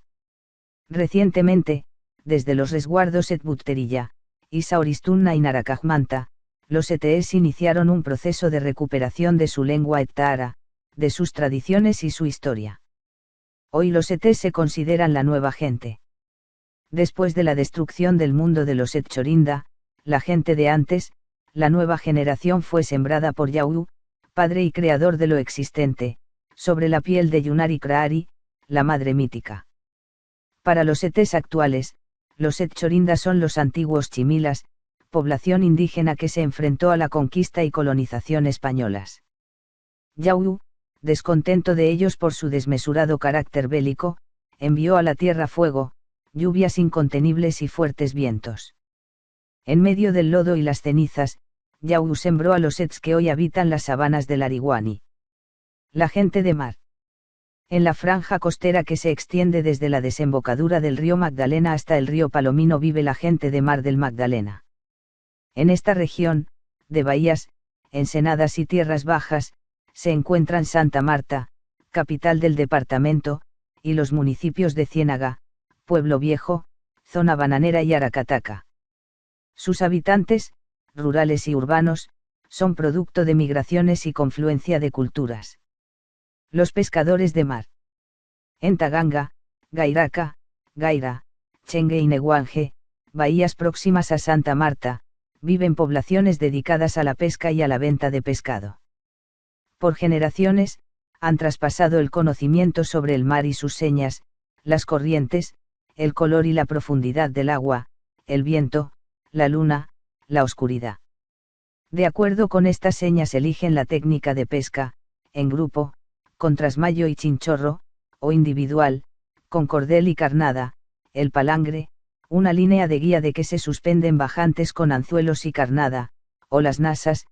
Recientemente, desde los resguardos Etbutterilla, Isaoristunna y Narakajmanta, los ETEs iniciaron un proceso de recuperación de su lengua etahara, de sus tradiciones y su historia. Hoy los ETEs se consideran la nueva gente. Después de la destrucción del mundo de los Etchorinda, la gente de antes, la nueva generación fue sembrada por Yahu, padre y creador de lo existente, sobre la piel de Yunari Kraari, la madre mítica. Para los ETEs actuales, los Etchorinda son los antiguos chimilas, población indígena que se enfrentó a la conquista y colonización españolas. Yahu, descontento de ellos por su desmesurado carácter bélico, envió a la tierra fuego, lluvias incontenibles y fuertes vientos. En medio del lodo y las cenizas, Yahu sembró a los Ets que hoy habitan las sabanas del Ariguani. La gente de mar. En la franja costera que se extiende desde la desembocadura del río Magdalena hasta el río Palomino vive la gente de mar del Magdalena. En esta región, de bahías, ensenadas y tierras bajas, se encuentran Santa Marta, capital del departamento, y los municipios de Ciénaga, Pueblo Viejo, Zona Bananera y Aracataca. Sus habitantes, rurales y urbanos, son producto de migraciones y confluencia de culturas. Los pescadores de mar. En Taganga, Gairaca, Gaira, Chengue y Neguanje, bahías próximas a Santa Marta, viven poblaciones dedicadas a la pesca y a la venta de pescado. Por generaciones, han traspasado el conocimiento sobre el mar y sus señas, las corrientes, el color y la profundidad del agua, el viento, la luna, la oscuridad. De acuerdo con estas señas eligen la técnica de pesca, en grupo, con trasmayo y chinchorro, o individual, con cordel y carnada, el palangre, una línea de guía de que se suspenden bajantes con anzuelos y carnada, o las nasas,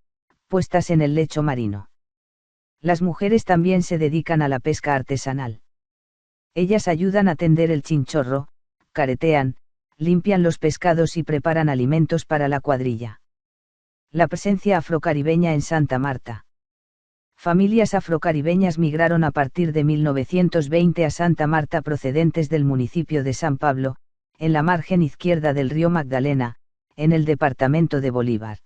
puestas en el lecho marino. Las mujeres también se dedican a la pesca artesanal. Ellas ayudan a tender el chinchorro, caretean, limpian los pescados y preparan alimentos para la cuadrilla. La presencia afrocaribeña en Santa Marta. Familias afrocaribeñas migraron a partir de 1920 a Santa Marta procedentes del municipio de San Pablo, en la margen izquierda del río Magdalena, en el departamento de Bolívar.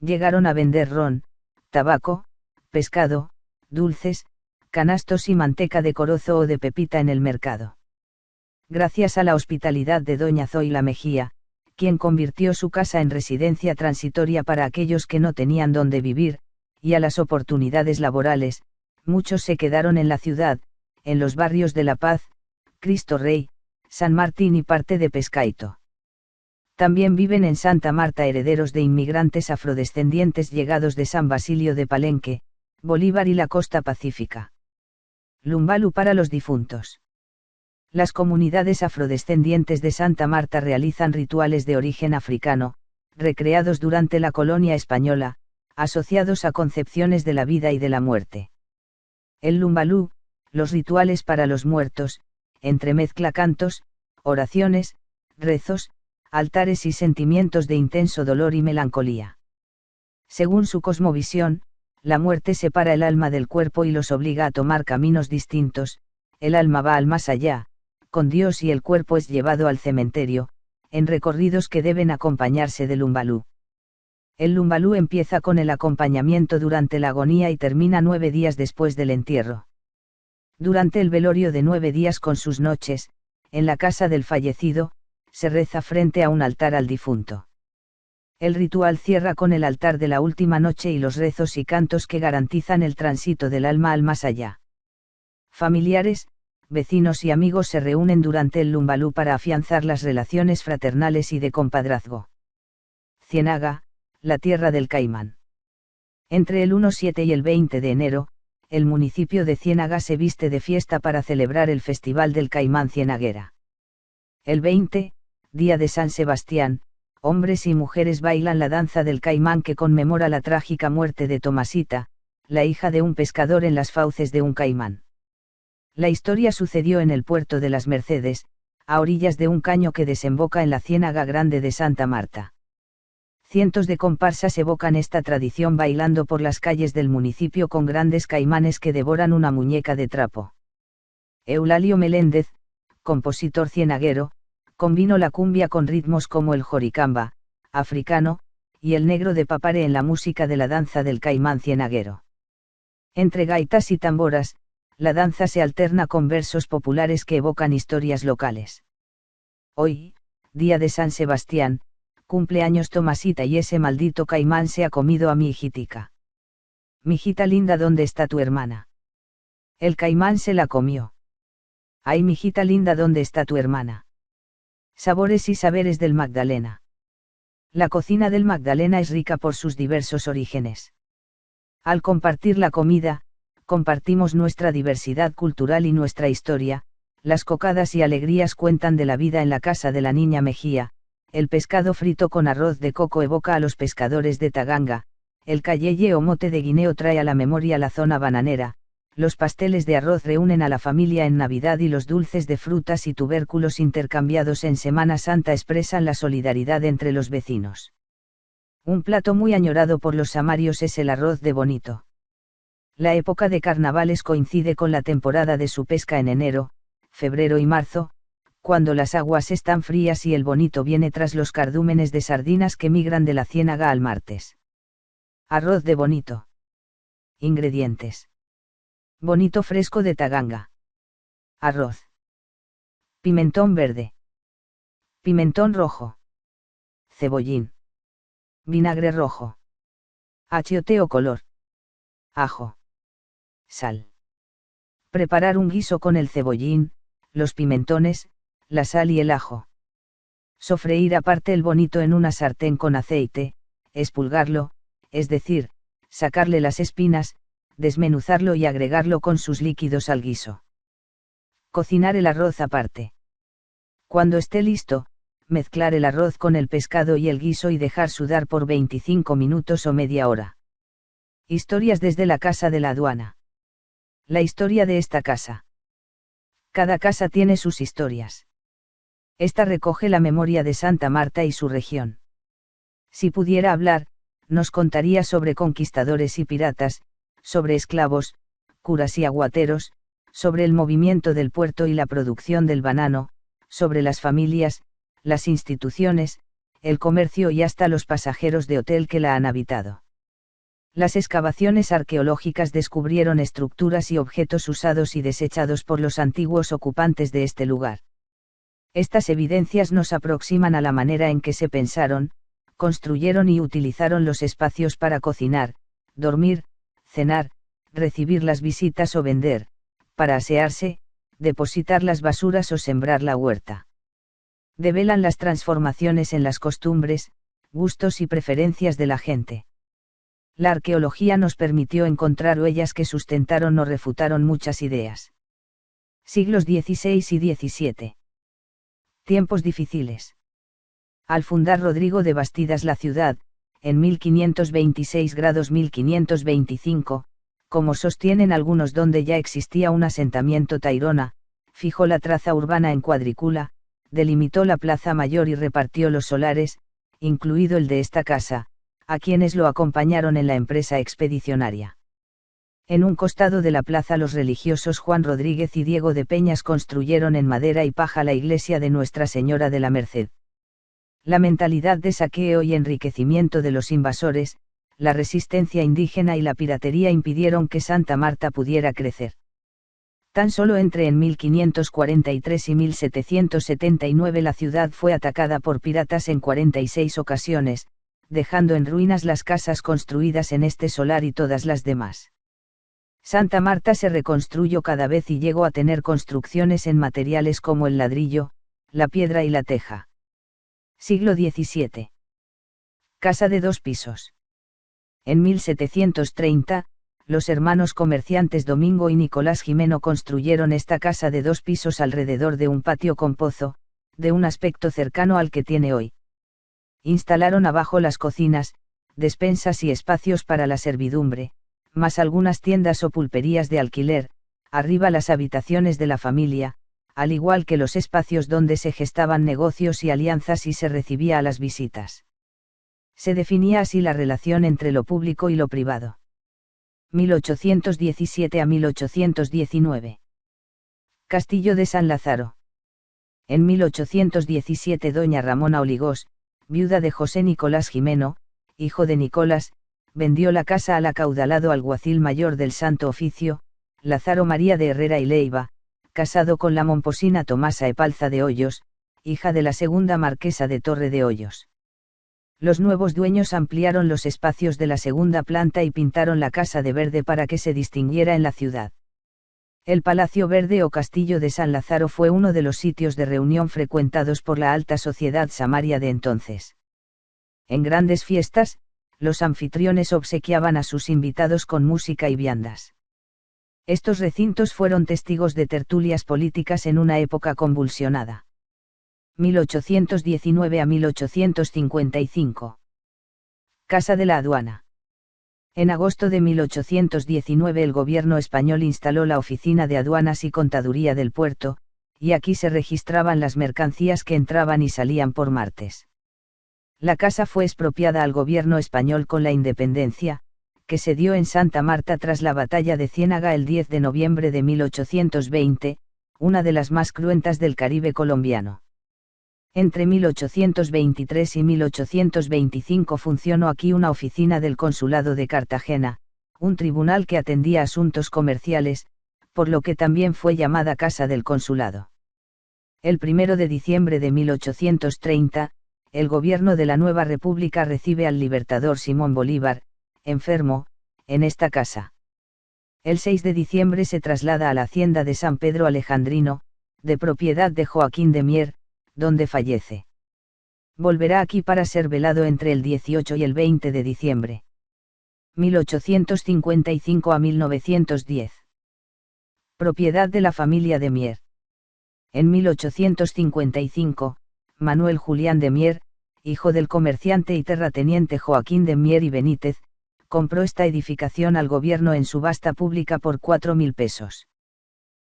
Llegaron a vender ron, tabaco, pescado, dulces, canastos y manteca de corozo o de pepita en el mercado. Gracias a la hospitalidad de doña Zoila Mejía, quien convirtió su casa en residencia transitoria para aquellos que no tenían dónde vivir, y a las oportunidades laborales, muchos se quedaron en la ciudad, en los barrios de La Paz, Cristo Rey, San Martín y parte de Pescaito. También viven en Santa Marta herederos de inmigrantes afrodescendientes llegados de San Basilio de Palenque, Bolívar y la costa pacífica. Lumbalu para los difuntos. Las comunidades afrodescendientes de Santa Marta realizan rituales de origen africano, recreados durante la colonia española, asociados a concepciones de la vida y de la muerte. El lumbalú, los rituales para los muertos, entremezcla cantos, oraciones, rezos, altares y sentimientos de intenso dolor y melancolía. Según su cosmovisión, la muerte separa el alma del cuerpo y los obliga a tomar caminos distintos, el alma va al más allá, con Dios y el cuerpo es llevado al cementerio, en recorridos que deben acompañarse del lumbalú. El lumbalú empieza con el acompañamiento durante la agonía y termina 9 días después del entierro. Durante el velorio de 9 días con sus noches, en la casa del fallecido, se reza frente a un altar al difunto. El ritual cierra con el altar de la última noche y los rezos y cantos que garantizan el tránsito del alma al más allá. Familiares, vecinos y amigos se reúnen durante el lumbalú para afianzar las relaciones fraternales y de compadrazgo. Ciénaga, la tierra del caimán. Entre el 1-7 y el 20 de enero, el municipio de Ciénaga se viste de fiesta para celebrar el Festival del Caimán Cienaguera. El 20, día de San Sebastián, hombres y mujeres bailan la danza del caimán que conmemora la trágica muerte de Tomasita, la hija de un pescador en las fauces de un caimán. La historia sucedió en el puerto de las Mercedes, a orillas de un caño que desemboca en la Ciénaga Grande de Santa Marta. Cientos de comparsas evocan esta tradición bailando por las calles del municipio con grandes caimanes que devoran una muñeca de trapo. Eulalio Meléndez, compositor cienaguero, combinó la cumbia con ritmos como el joricamba, africano, y el negro de papare en la música de la danza del caimán cienaguero. Entre gaitas y tamboras, la danza se alterna con versos populares que evocan historias locales. Hoy, día de San Sebastián, cumpleaños Tomasita y ese maldito caimán se ha comido a mi hijitica. Mijita linda, ¿dónde está tu hermana? El caimán se la comió. Ay, mijita linda, ¿dónde está tu hermana? Sabores y saberes del Magdalena. La cocina del Magdalena es rica por sus diversos orígenes. Al compartir la comida, compartimos nuestra diversidad cultural y nuestra historia. Las cocadas y alegrías cuentan de la vida en la casa de la niña Mejía, el pescado frito con arroz de coco evoca a los pescadores de Taganga, el cayeye o mote de guineo trae a la memoria la zona bananera, los pasteles de arroz reúnen a la familia en Navidad y los dulces de frutas y tubérculos intercambiados en Semana Santa expresan la solidaridad entre los vecinos. Un plato muy añorado por los samarios es el arroz de bonito. La época de carnavales coincide con la temporada de su pesca en enero, febrero y marzo, cuando las aguas están frías y el bonito viene tras los cardúmenes de sardinas que migran de la Ciénaga al Martes. Arroz de bonito. Ingredientes. Bonito fresco de Taganga. Arroz. Pimentón verde. Pimentón rojo. Cebollín. Vinagre rojo. Achiote o color. Ajo. Sal. Preparar un guiso con el cebollín, los pimentones, la sal y el ajo. Sofreír aparte el bonito en una sartén con aceite, expulgarlo, es decir, sacarle las espinas, desmenuzarlo y agregarlo con sus líquidos al guiso. Cocinar el arroz aparte. Cuando esté listo, mezclar el arroz con el pescado y el guiso y dejar sudar por 25 minutos o media hora. Historias desde la casa de la aduana. La historia de esta casa. Cada casa tiene sus historias. Esta recoge la memoria de Santa Marta y su región. Si pudiera hablar, nos contaría sobre conquistadores y piratas, sobre esclavos, curas y aguateros, sobre el movimiento del puerto y la producción del banano, sobre las familias, las instituciones, el comercio y hasta los pasajeros de hotel que la han habitado. Las excavaciones arqueológicas descubrieron estructuras y objetos usados y desechados por los antiguos ocupantes de este lugar. Estas evidencias nos aproximan a la manera en que se pensaron, construyeron y utilizaron los espacios para cocinar, dormir, cenar, recibir las visitas o vender, para asearse, depositar las basuras o sembrar la huerta. Develan las transformaciones en las costumbres, gustos y preferencias de la gente. La arqueología nos permitió encontrar huellas que sustentaron o refutaron muchas ideas. Siglos XVI y XVII. Tiempos difíciles. Al fundar Rodrigo de Bastidas la ciudad, en 1526-1525, como sostienen algunos donde ya existía un asentamiento tairona, fijó la traza urbana en cuadrícula, delimitó la plaza mayor y repartió los solares, incluido el de esta casa, a quienes lo acompañaron en la empresa expedicionaria. En un costado de la plaza los religiosos Juan Rodríguez y Diego de Peñas construyeron en madera y paja la iglesia de Nuestra Señora de la Merced. La mentalidad de saqueo y enriquecimiento de los invasores, la resistencia indígena y la piratería impidieron que Santa Marta pudiera crecer. Tan solo entre 1543 y 1779 la ciudad fue atacada por piratas en 46 ocasiones, dejando en ruinas las casas construidas en este solar y todas las demás. Santa Marta se reconstruyó cada vez y llegó a tener construcciones en materiales como el ladrillo, la piedra y la teja. Siglo XVII. Casa de 2 pisos. En 1730, los hermanos comerciantes Domingo y Nicolás Jimeno construyeron esta casa de 2 pisos alrededor de un patio con pozo, de un aspecto cercano al que tiene hoy. Instalaron abajo las cocinas, despensas y espacios para la servidumbre, más algunas tiendas o pulperías de alquiler, arriba las habitaciones de la familia, al igual que los espacios donde se gestaban negocios y alianzas y se recibía a las visitas. Se definía así la relación entre lo público y lo privado. 1817 a 1819. Castillo de San Lázaro. En 1817 doña Ramona Oligós, viuda de José Nicolás Jimeno, hijo de Nicolás, vendió la casa al acaudalado alguacil mayor del Santo Oficio, Lázaro María de Herrera y Leiva, casado con la momposina Tomasa Epalza de Hoyos, hija de la segunda marquesa de Torre de Hoyos. Los nuevos dueños ampliaron los espacios de la segunda planta y pintaron la casa de verde para que se distinguiera en la ciudad. El Palacio Verde o Castillo de San Lázaro fue uno de los sitios de reunión frecuentados por la alta sociedad samaria de entonces. En grandes fiestas, los anfitriones obsequiaban a sus invitados con música y viandas. Estos recintos fueron testigos de tertulias políticas en una época convulsionada. 1819 a 1855. Casa de la Aduana. En agosto de 1819 el gobierno español instaló la Oficina de Aduanas y Contaduría del Puerto, y aquí se registraban las mercancías que entraban y salían por martes. La casa fue expropiada al gobierno español con la independencia, que se dio en Santa Marta tras la batalla de Ciénaga el 10 de noviembre de 1820, una de las más cruentas del Caribe colombiano. Entre 1823 y 1825 funcionó aquí una oficina del Consulado de Cartagena, un tribunal que atendía asuntos comerciales, por lo que también fue llamada Casa del Consulado. El 1 de diciembre de 1830, el gobierno de la nueva república recibe al libertador Simón Bolívar, enfermo, en esta casa. El 6 de diciembre se traslada a la hacienda de San Pedro Alejandrino, de propiedad de Joaquín de Mier, donde fallece. Volverá aquí para ser velado entre el 18 y el 20 de diciembre. 1855 a 1910. Propiedad de la familia de Mier. En 1855, Manuel Julián de Mier, hijo del comerciante y terrateniente Joaquín de Mier y Benítez, compró esta edificación al gobierno en subasta pública por 4.000 pesos.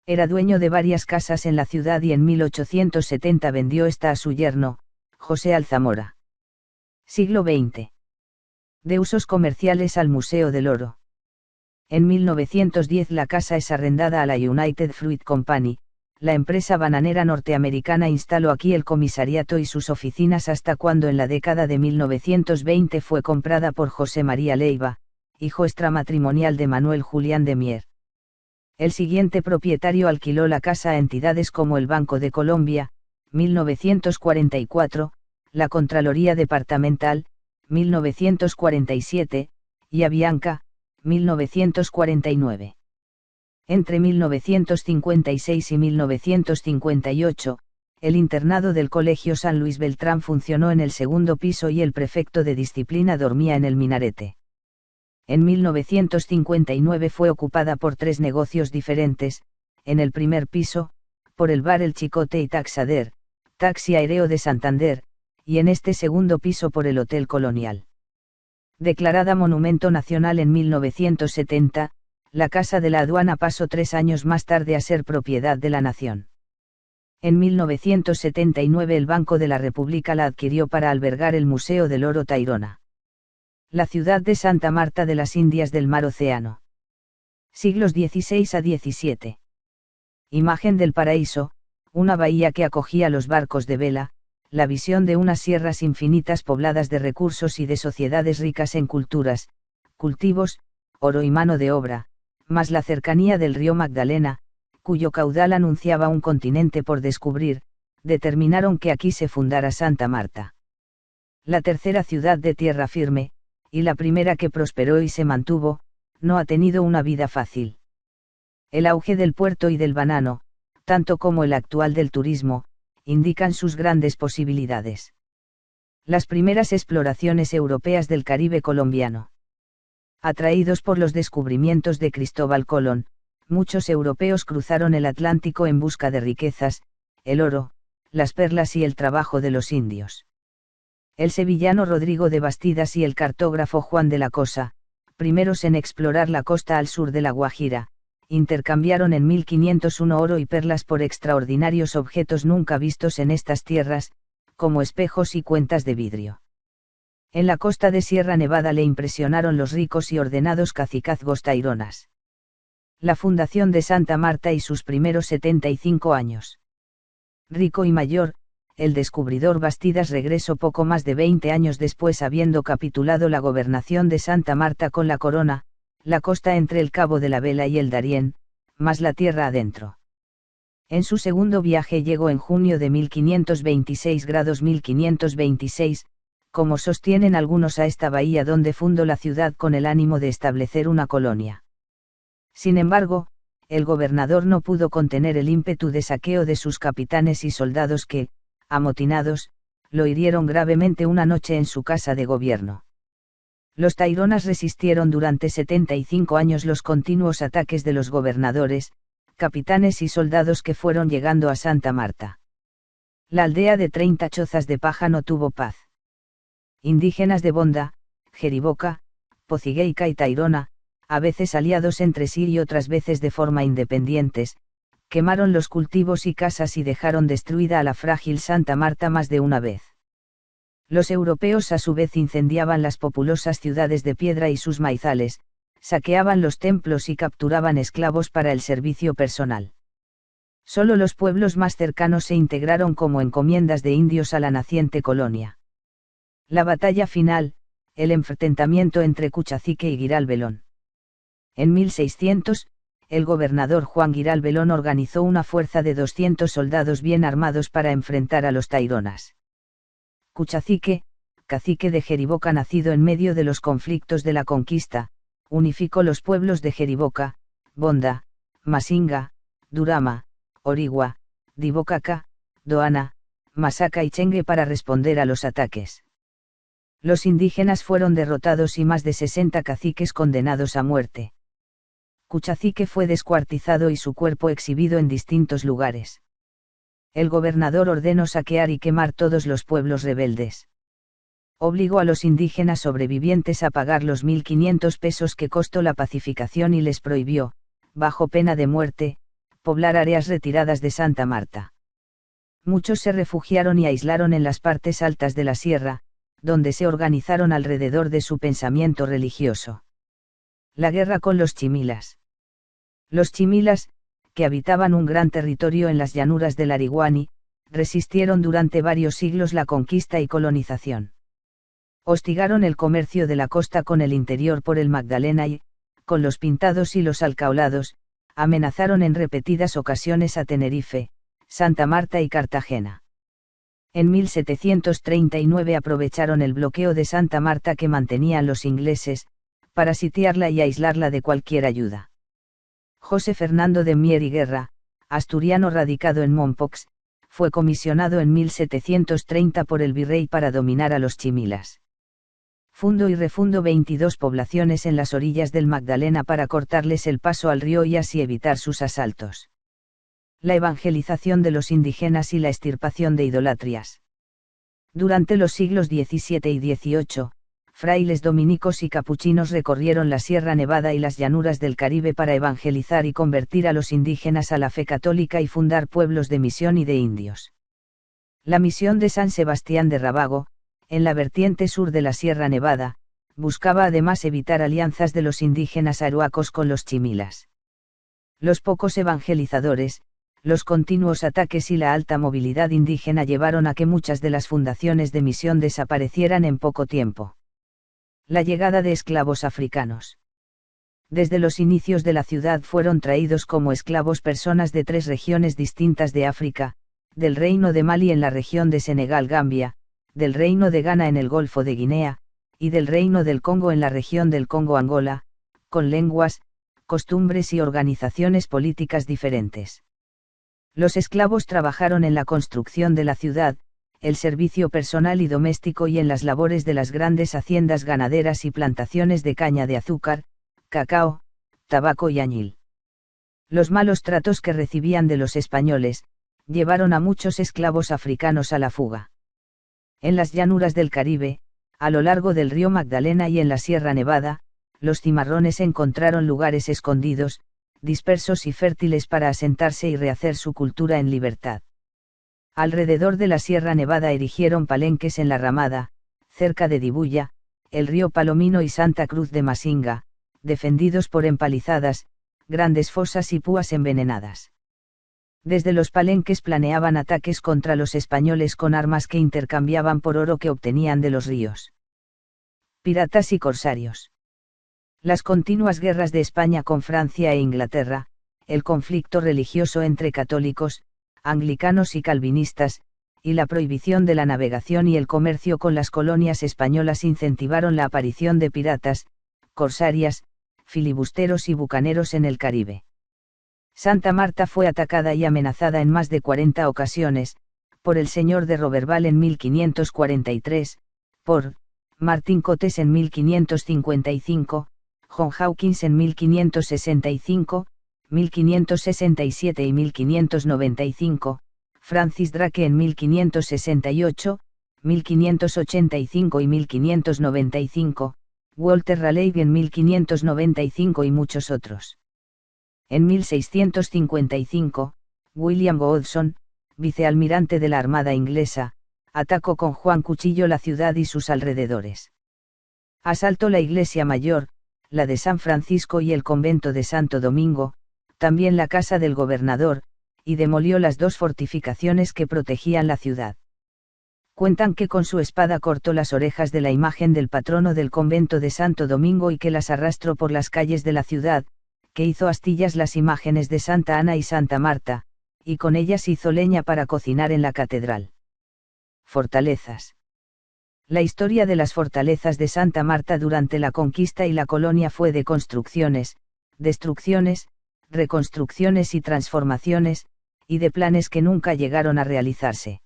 Era dueño de varias casas en la ciudad y en 1870 vendió esta a su yerno, José Alzamora. Siglo XX. De usos comerciales al Museo del Oro. En 1910 la casa es arrendada a la United Fruit Company, la empresa bananera norteamericana instaló aquí el comisariato y sus oficinas hasta cuando en la década de 1920 fue comprada por José María Leiva, hijo extramatrimonial de Manuel Julián de Mier. El siguiente propietario alquiló la casa a entidades como el Banco de Colombia, 1944, la Contraloría Departamental, 1947, y Avianca, 1949. Entre 1956 y 1958, el internado del Colegio San Luis Beltrán funcionó en el segundo piso y el prefecto de disciplina dormía en el minarete. En 1959 fue ocupada por 3 negocios diferentes, en el primer piso, por el bar El Chicote y Taxader, Taxi Aéreo de Santander, y en este segundo piso por el Hotel Colonial. Declarada Monumento Nacional en 1970, la Casa de la Aduana pasó 3 años más tarde a ser propiedad de la Nación. En 1979 el Banco de la República la adquirió para albergar el Museo del Oro Tayrona. La ciudad de Santa Marta de las Indias del Mar Océano. Siglos XVI a XVII. Imagen del paraíso, una bahía que acogía los barcos de vela, la visión de unas sierras infinitas pobladas de recursos y de sociedades ricas en culturas, cultivos, oro y mano de obra, más la cercanía del río Magdalena, cuyo caudal anunciaba un continente por descubrir, determinaron que aquí se fundara Santa Marta. La tercera ciudad de tierra firme, y la primera que prosperó y se mantuvo, no ha tenido una vida fácil. El auge del puerto y del banano, tanto como el actual del turismo, indican sus grandes posibilidades. Las primeras exploraciones europeas del Caribe colombiano. Atraídos por los descubrimientos de Cristóbal Colón, muchos europeos cruzaron el Atlántico en busca de riquezas, el oro, las perlas y el trabajo de los indios. El sevillano Rodrigo de Bastidas y el cartógrafo Juan de la Cosa, primeros en explorar la costa al sur de la Guajira, intercambiaron en 1501 oro y perlas por extraordinarios objetos nunca vistos en estas tierras, como espejos y cuentas de vidrio. En la costa de Sierra Nevada le impresionaron los ricos y ordenados cacicazgos taironas. La fundación de Santa Marta y sus primeros 75 años. Rico y mayor, el descubridor Bastidas regresó poco más de 20 años después habiendo capitulado la gobernación de Santa Marta con la corona, la costa entre el Cabo de la Vela y el Darién, más la tierra adentro. En su segundo viaje llegó en junio de 1526, como sostienen algunos, a esta bahía donde fundó la ciudad con el ánimo de establecer una colonia. Sin embargo, el gobernador no pudo contener el ímpetu de saqueo de sus capitanes y soldados que, amotinados, lo hirieron gravemente una noche en su casa de gobierno. Los taironas resistieron durante 75 años los continuos ataques de los gobernadores, capitanes y soldados que fueron llegando a Santa Marta. La aldea de 30 chozas de paja no tuvo paz. Indígenas de Bonda, Jeriboca, Pocigueica y Tayrona, a veces aliados entre sí y otras veces de forma independientes, quemaron los cultivos y casas y dejaron destruida a la frágil Santa Marta más de una vez. Los europeos a su vez incendiaban las populosas ciudades de piedra y sus maizales, saqueaban los templos y capturaban esclavos para el servicio personal. Solo los pueblos más cercanos se integraron como encomiendas de indios a la naciente colonia. La batalla final, el enfrentamiento entre Cuchacique y Giral Belón. En 1600, el gobernador Juan Giral Belón organizó una fuerza de 200 soldados bien armados para enfrentar a los taironas. Cuchacique, cacique de Jeriboca nacido en medio de los conflictos de la conquista, unificó los pueblos de Jeriboca, Bonda, Masinga, Durama, Origua, Dibocaca, Doana, Masaca y Chengue para responder a los ataques. Los indígenas fueron derrotados y más de 60 caciques condenados a muerte. Cuchacique fue descuartizado y su cuerpo exhibido en distintos lugares. El gobernador ordenó saquear y quemar todos los pueblos rebeldes. Obligó a los indígenas sobrevivientes a pagar los 1.500 pesos que costó la pacificación y les prohibió, bajo pena de muerte, poblar áreas retiradas de Santa Marta. Muchos se refugiaron y aislaron en las partes altas de la sierra, donde se organizaron alrededor de su pensamiento religioso. La guerra con los chimilas. Los chimilas, que habitaban un gran territorio en las llanuras del Ariguani, resistieron durante varios siglos la conquista y colonización. Hostigaron el comercio de la costa con el interior por el Magdalena y, con los pintados y los alcaolados, amenazaron en repetidas ocasiones a Tenerife, Santa Marta y Cartagena. En 1739 aprovecharon el bloqueo de Santa Marta que mantenían los ingleses, para sitiarla y aislarla de cualquier ayuda. José Fernando de Mier y Guerra, asturiano radicado en Mompox, fue comisionado en 1730 por el virrey para dominar a los chimilas. Fundó y refundó 22 poblaciones en las orillas del Magdalena para cortarles el paso al río y así evitar sus asaltos. La evangelización de los indígenas y la extirpación de idolatrias. Durante los siglos XVII y XVIII, frailes dominicos y capuchinos recorrieron la Sierra Nevada y las llanuras del Caribe para evangelizar y convertir a los indígenas a la fe católica y fundar pueblos de misión y de indios. La misión de San Sebastián de Rabago, en la vertiente sur de la Sierra Nevada, buscaba además evitar alianzas de los indígenas aruacos con los chimilas. Los pocos evangelizadores, los continuos ataques y la alta movilidad indígena llevaron a que muchas de las fundaciones de misión desaparecieran en poco tiempo. La llegada de esclavos africanos. Desde los inicios de la ciudad fueron traídos como esclavos personas de 3 regiones distintas de África, del Reino de Mali en la región de Senegal-Gambia, del Reino de Ghana en el Golfo de Guinea, y del Reino del Congo en la región del Congo-Angola, con lenguas, costumbres y organizaciones políticas diferentes. Los esclavos trabajaron en la construcción de la ciudad, el servicio personal y doméstico y en las labores de las grandes haciendas ganaderas y plantaciones de caña de azúcar, cacao, tabaco y añil. Los malos tratos que recibían de los españoles, llevaron a muchos esclavos africanos a la fuga. En las llanuras del Caribe, a lo largo del río Magdalena y en la Sierra Nevada, los cimarrones encontraron lugares escondidos, dispersos y fértiles para asentarse y rehacer su cultura en libertad. Alrededor de la Sierra Nevada erigieron palenques en la Ramada, cerca de Dibuya, el río Palomino y Santa Cruz de Masinga, defendidos por empalizadas, grandes fosas y púas envenenadas. Desde los palenques planeaban ataques contra los españoles con armas que intercambiaban por oro que obtenían de los ríos. Piratas y corsarios. Las continuas guerras de España con Francia e Inglaterra, el conflicto religioso entre católicos, anglicanos y calvinistas, y la prohibición de la navegación y el comercio con las colonias españolas incentivaron la aparición de piratas, corsarias, filibusteros y bucaneros en el Caribe. Santa Marta fue atacada y amenazada en más de 40 ocasiones, por el señor de Roberval en 1543, por Martín Cotes en 1555, John Hawkins en 1565, 1567 y 1595, Francis Drake en 1568, 1585 y 1595, Walter Raleigh en 1595 y muchos otros. En 1655, William Godson, vicealmirante de la Armada inglesa, atacó con Juan Cuchillo la ciudad y sus alrededores. Asaltó la iglesia mayor, la de San Francisco y el convento de Santo Domingo, también la casa del gobernador, y demolió las 2 fortificaciones que protegían la ciudad. Cuentan que con su espada cortó las orejas de la imagen del patrono del convento de Santo Domingo y que las arrastró por las calles de la ciudad, que hizo astillas las imágenes de Santa Ana y Santa Marta, y con ellas hizo leña para cocinar en la catedral. Fortalezas. La historia de las fortalezas de Santa Marta durante la conquista y la colonia fue de construcciones, destrucciones, reconstrucciones y transformaciones, y de planes que nunca llegaron a realizarse.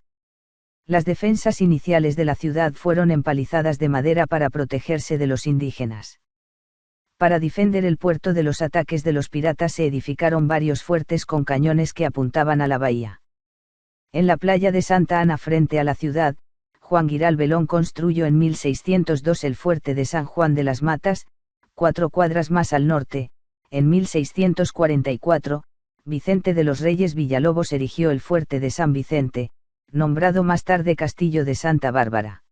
Las defensas iniciales de la ciudad fueron empalizadas de madera para protegerse de los indígenas. Para defender el puerto de los ataques de los piratas se edificaron varios fuertes con cañones que apuntaban a la bahía. En la playa de Santa Ana frente a la ciudad, Juan Guiral Belón construyó en 1602 el fuerte de San Juan de las Matas, 4 cuadras más al norte. En 1644, Vicente de los Reyes Villalobos erigió el fuerte de San Vicente, nombrado más tarde Castillo de Santa Bárbara.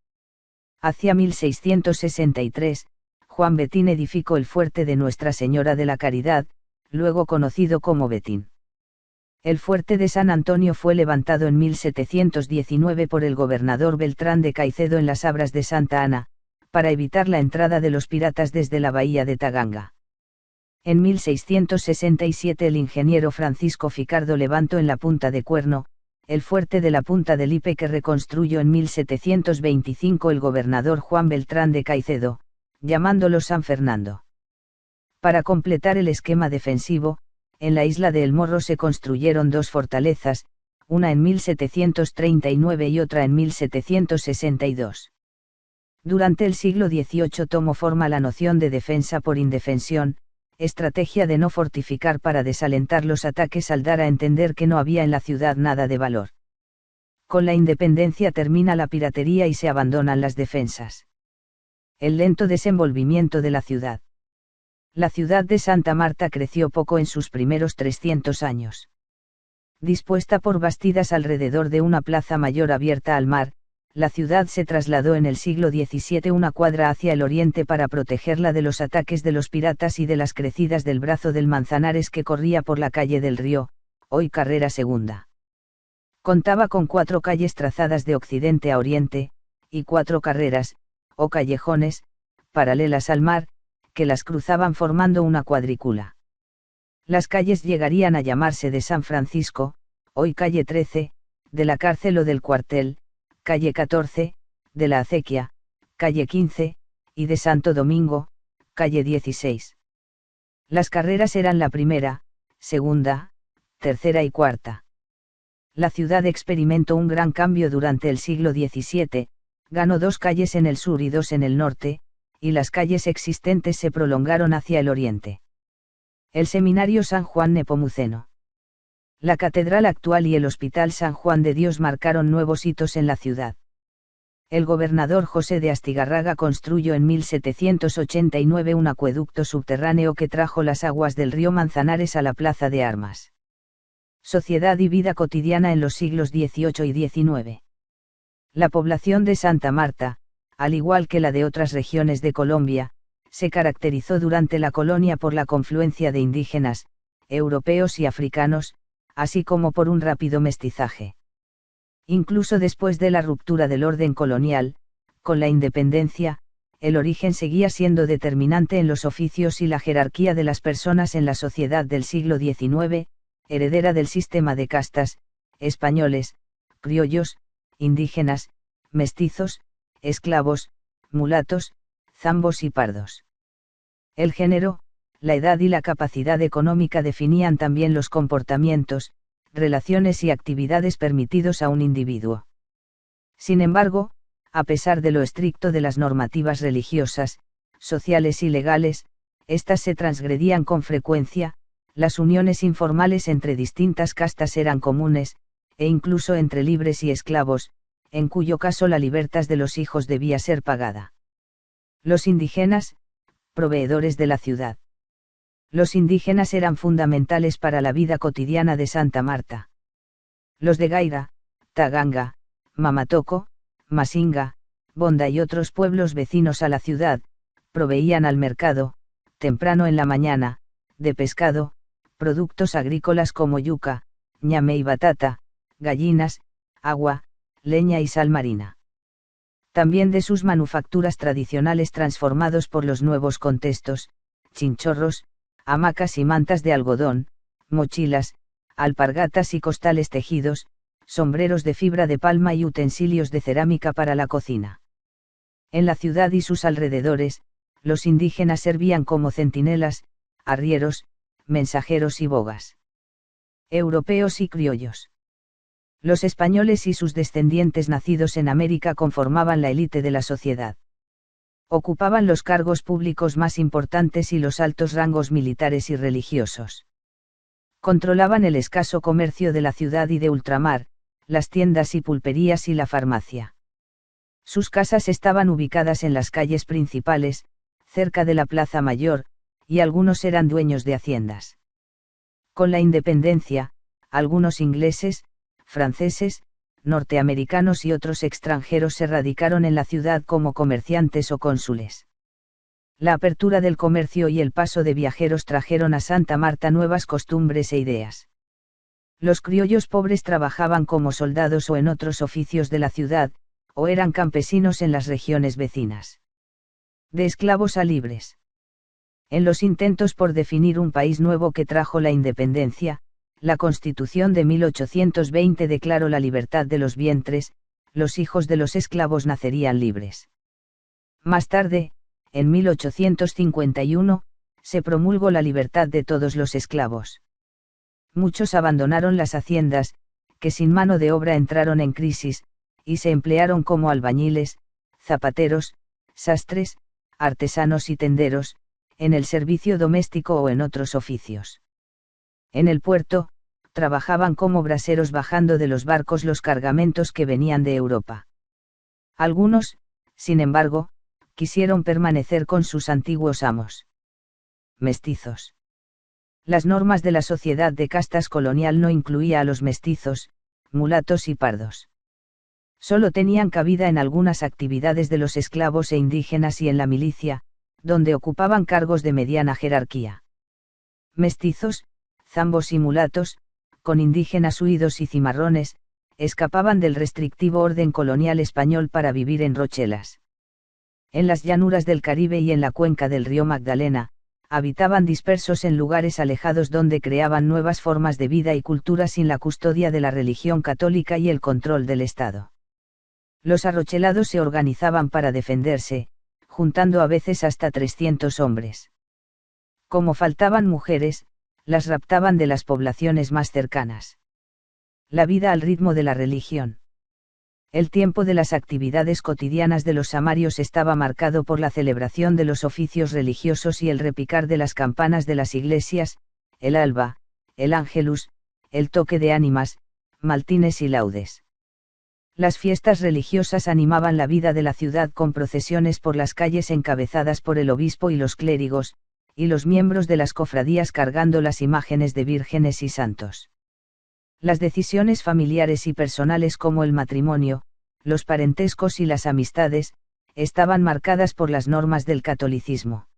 Hacia 1663, Juan Betín edificó el fuerte de Nuestra Señora de la Caridad, luego conocido como Betín. El fuerte de San Antonio fue levantado en 1719 por el gobernador Beltrán de Caicedo en las Abras de Santa Ana, para evitar la entrada de los piratas desde la bahía de Taganga. En 1667 el ingeniero Francisco Ficardo levantó en la Punta de Cuerno, el fuerte de la Punta de Lipe que reconstruyó en 1725 el gobernador Juan Beltrán de Caicedo, llamándolo San Fernando. Para completar el esquema defensivo, en la isla de El Morro se construyeron dos fortalezas, una en 1739 y otra en 1762. Durante el siglo XVIII tomó forma la noción de defensa por indefensión, estrategia de no fortificar para desalentar los ataques al dar a entender que no había en la ciudad nada de valor. Con la independencia termina la piratería y se abandonan las defensas. El lento desenvolvimiento de la ciudad. La ciudad de Santa Marta creció poco en sus primeros 300 años. Dispuesta por bastidas alrededor de una plaza mayor abierta al mar, la ciudad se trasladó en el siglo XVII una cuadra hacia el oriente para protegerla de los ataques de los piratas y de las crecidas del brazo del Manzanares que corría por la calle del Río, hoy Carrera Segunda. Contaba con 4 calles trazadas de occidente a oriente, y 4 carreras, o callejones, paralelas al mar, que las cruzaban formando una cuadrícula. Las calles llegarían a llamarse de San Francisco, hoy calle 13, de la cárcel o del cuartel, calle 14, de la acequia, calle 15, y de Santo Domingo, calle 16. Las carreras eran la primera, segunda, tercera y cuarta. La ciudad experimentó un gran cambio durante el siglo XVII, ganó 2 calles en el sur y 2 en el norte, y las calles existentes se prolongaron hacia el oriente. El Seminario San Juan Nepomuceno. La catedral actual y el Hospital San Juan de Dios marcaron nuevos hitos en la ciudad. El gobernador José de Astigarraga construyó en 1789 un acueducto subterráneo que trajo las aguas del río Manzanares a la Plaza de Armas. Sociedad y vida cotidiana en los siglos XVIII y XIX. La población de Santa Marta, al igual que la de otras regiones de Colombia, se caracterizó durante la colonia por la confluencia de indígenas, europeos y africanos, así como por un rápido mestizaje. Incluso después de la ruptura del orden colonial, con la independencia, el origen seguía siendo determinante en los oficios y la jerarquía de las personas en la sociedad del siglo XIX, heredera del sistema de castas, españoles, criollos, indígenas, mestizos, esclavos, mulatos, zambos y pardos. El género, la edad y la capacidad económica definían también los comportamientos, relaciones y actividades permitidos a un individuo. Sin embargo, a pesar de lo estricto de las normativas religiosas, sociales y legales, éstas se transgredían con frecuencia, las uniones informales entre distintas castas eran comunes, e incluso entre libres y esclavos, en cuyo caso la libertad de los hijos debía ser pagada. Los indígenas, proveedores de la ciudad. Los indígenas eran fundamentales para la vida cotidiana de Santa Marta. Los de Gaira, Taganga, Mamatoco, Masinga, Bonda y otros pueblos vecinos a la ciudad, proveían al mercado, temprano en la mañana, de pescado, productos agrícolas como yuca, ñame y batata, gallinas, agua, leña y sal marina. También de sus manufacturas tradicionales transformados por los nuevos contextos, chinchorros, hamacas y mantas de algodón, mochilas, alpargatas y costales tejidos, sombreros de fibra de palma y utensilios de cerámica para la cocina. En la ciudad y sus alrededores, los indígenas servían como centinelas, arrieros, mensajeros y bogas. Europeos y criollos. Los españoles y sus descendientes nacidos en América conformaban la élite de la sociedad. Ocupaban los cargos públicos más importantes y los altos rangos militares y religiosos. Controlaban el escaso comercio de la ciudad y de ultramar, las tiendas y pulperías y la farmacia. Sus casas estaban ubicadas en las calles principales, cerca de la Plaza Mayor, y algunos eran dueños de haciendas. Con la independencia, algunos ingleses, franceses, norteamericanos y otros extranjeros se radicaron en la ciudad como comerciantes o cónsules. La apertura del comercio y el paso de viajeros trajeron a Santa Marta nuevas costumbres e ideas. Los criollos pobres trabajaban como soldados o en otros oficios de la ciudad, o eran campesinos en las regiones vecinas. De esclavos a libres. En los intentos por definir un país nuevo que trajo la independencia, la Constitución de 1820 declaró la libertad de los vientres, los hijos de los esclavos nacerían libres. Más tarde, en 1851, se promulgó la libertad de todos los esclavos. Muchos abandonaron las haciendas, que sin mano de obra entraron en crisis, y se emplearon como albañiles, zapateros, sastres, artesanos y tenderos, en el servicio doméstico o en otros oficios. En el puerto, trabajaban como braseros bajando de los barcos los cargamentos que venían de Europa. Algunos, sin embargo, quisieron permanecer con sus antiguos amos. Mestizos. Las normas de la sociedad de castas colonial no incluía a los mestizos, mulatos y pardos. Solo tenían cabida en algunas actividades de los esclavos e indígenas y en la milicia, donde ocupaban cargos de mediana jerarquía. Mestizos, zambos y mulatos, con indígenas huidos y cimarrones, escapaban del restrictivo orden colonial español para vivir en Rochelas. En las llanuras del Caribe y en la cuenca del río Magdalena, habitaban dispersos en lugares alejados donde creaban nuevas formas de vida y cultura sin la custodia de la religión católica y el control del Estado. Los arrochelados se organizaban para defenderse, juntando a veces hasta 300 hombres. Como faltaban mujeres, las raptaban de las poblaciones más cercanas. La vida al ritmo de la religión. El tiempo de las actividades cotidianas de los samarios estaba marcado por la celebración de los oficios religiosos y el repicar de las campanas de las iglesias, el alba, el ángelus, el toque de ánimas, maltines y laudes. Las fiestas religiosas animaban la vida de la ciudad con procesiones por las calles encabezadas por el obispo y los clérigos, y los miembros de las cofradías cargando las imágenes de vírgenes y santos. Las decisiones familiares y personales como el matrimonio, los parentescos y las amistades, estaban marcadas por las normas del catolicismo.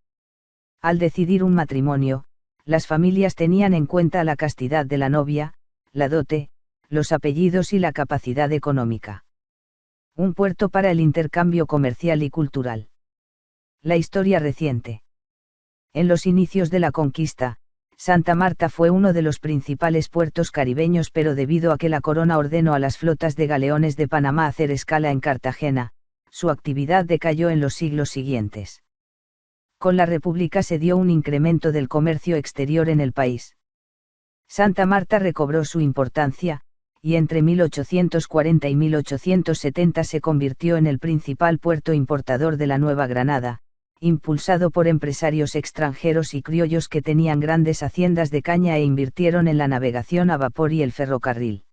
Al decidir un matrimonio, las familias tenían en cuenta la castidad de la novia, la dote, los apellidos y la capacidad económica. Un puerto para el intercambio comercial y cultural. La historia reciente. En los inicios de la conquista, Santa Marta fue uno de los principales puertos caribeños, pero debido a que la corona ordenó a las flotas de galeones de Panamá hacer escala en Cartagena, su actividad decayó en los siglos siguientes. Con la República se dio un incremento del comercio exterior en el país. Santa Marta recobró su importancia, y entre 1840 y 1870 se convirtió en el principal puerto importador de la Nueva Granada, impulsado por empresarios extranjeros y criollos que tenían grandes haciendas de caña e invirtieron en la navegación a vapor y el ferrocarril.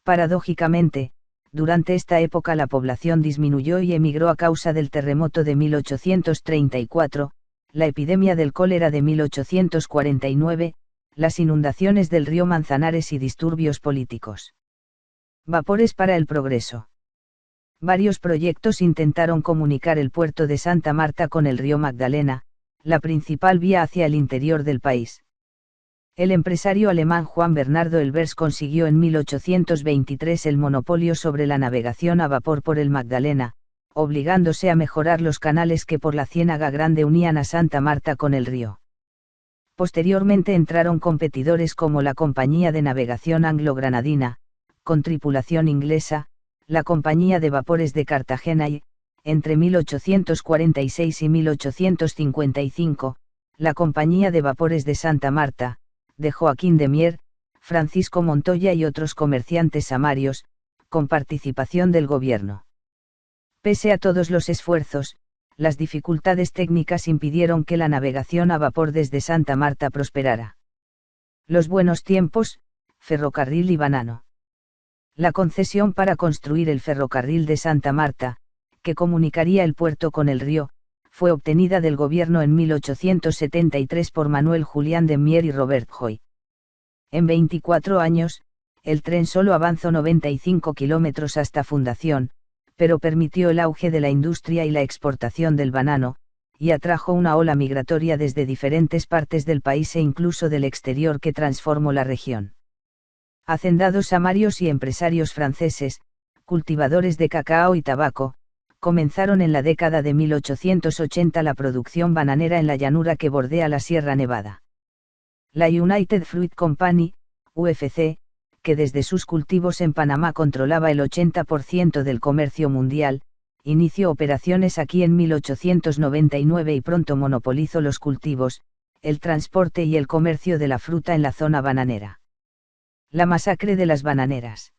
Paradójicamente, durante esta época la población disminuyó y emigró a causa del terremoto de 1834, la epidemia del cólera de 1849, las inundaciones del río Manzanares y disturbios políticos. Vapores para el progreso. Varios proyectos intentaron comunicar el puerto de Santa Marta con el río Magdalena, la principal vía hacia el interior del país. El empresario alemán Juan Bernardo Elbers consiguió en 1823 el monopolio sobre la navegación a vapor por el Magdalena, obligándose a mejorar los canales que por la Ciénaga Grande unían a Santa Marta con el río. Posteriormente entraron competidores como la Compañía de Navegación Anglo-Granadina, con tripulación inglesa, la Compañía de Vapores de Cartagena y, entre 1846 y 1855, la Compañía de Vapores de Santa Marta, de Joaquín de Mier, Francisco Montoya y otros comerciantes samarios, con participación del gobierno. Pese a todos los esfuerzos, las dificultades técnicas impidieron que la navegación a vapor desde Santa Marta prosperara. Los buenos tiempos, ferrocarril y banano. La concesión para construir el ferrocarril de Santa Marta, que comunicaría el puerto con el río, fue obtenida del gobierno en 1873 por Manuel Julián de Mier y Robert Joy. En 24 años, el tren solo avanzó 95 kilómetros hasta fundación, pero permitió el auge de la industria y la exportación del banano, y atrajo una ola migratoria desde diferentes partes del país e incluso del exterior que transformó la región. Hacendados samarios y empresarios franceses, cultivadores de cacao y tabaco, comenzaron en la década de 1880 la producción bananera en la llanura que bordea la Sierra Nevada. La United Fruit Company, UFC, que desde sus cultivos en Panamá controlaba el 80% del comercio mundial, inició operaciones aquí en 1899 y pronto monopolizó los cultivos, el transporte y el comercio de la fruta en la zona bananera. La masacre de las bananeras.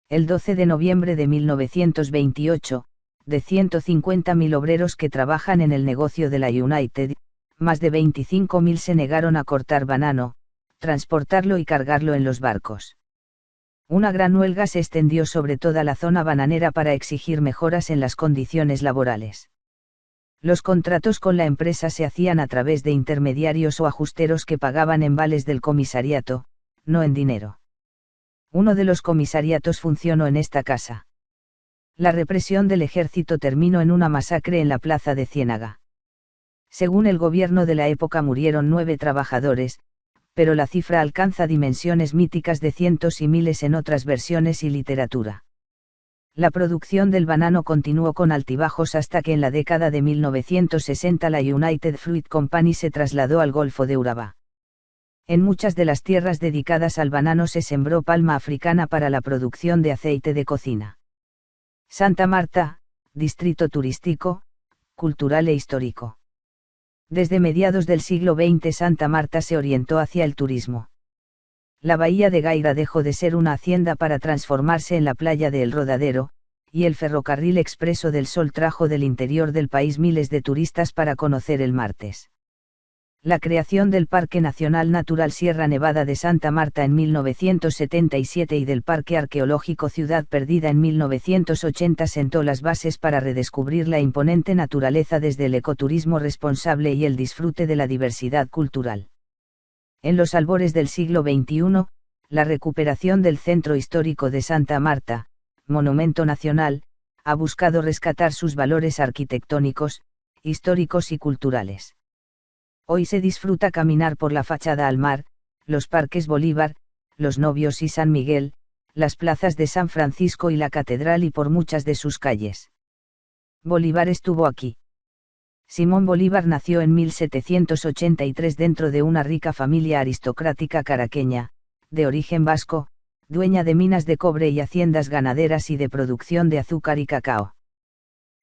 El 12 de noviembre de 1928, de 150.000 obreros que trabajan en el negocio de la United, más de 25.000 se negaron a cortar banano, transportarlo y cargarlo en los barcos. Una gran huelga se extendió sobre toda la zona bananera para exigir mejoras en las condiciones laborales. Los contratos con la empresa se hacían a través de intermediarios o ajusteros que pagaban en vales del comisariato, no en dinero. Uno de los comisariatos funcionó en esta casa. La represión del ejército terminó en una masacre en la plaza de Ciénaga. Según el gobierno de la época murieron 9 trabajadores, pero la cifra alcanza dimensiones míticas de cientos y miles en otras versiones y literatura. La producción del banano continuó con altibajos hasta que en la década de 1960 la United Fruit Company se trasladó al Golfo de Urabá. En muchas de las tierras dedicadas al banano se sembró palma africana para la producción de aceite de cocina. Santa Marta, distrito turístico, cultural e histórico. Desde mediados del siglo XX Santa Marta se orientó hacia el turismo. La bahía de Gaira dejó de ser una hacienda para transformarse en la playa de El Rodadero, y el ferrocarril expreso del Sol trajo del interior del país miles de turistas para conocer el Martes. La creación del Parque Nacional Natural Sierra Nevada de Santa Marta en 1977 y del Parque Arqueológico Ciudad Perdida en 1980 sentó las bases para redescubrir la imponente naturaleza desde el ecoturismo responsable y el disfrute de la diversidad cultural. En los albores del siglo XXI, la recuperación del centro histórico de Santa Marta, monumento nacional, ha buscado rescatar sus valores arquitectónicos, históricos y culturales. Hoy se disfruta caminar por la fachada al mar, los parques Bolívar, los Novios y San Miguel, las plazas de San Francisco y la Catedral y por muchas de sus calles. Bolívar estuvo aquí. Simón Bolívar nació en 1783 dentro de una rica familia aristocrática caraqueña, de origen vasco, dueña de minas de cobre y haciendas ganaderas y de producción de azúcar y cacao.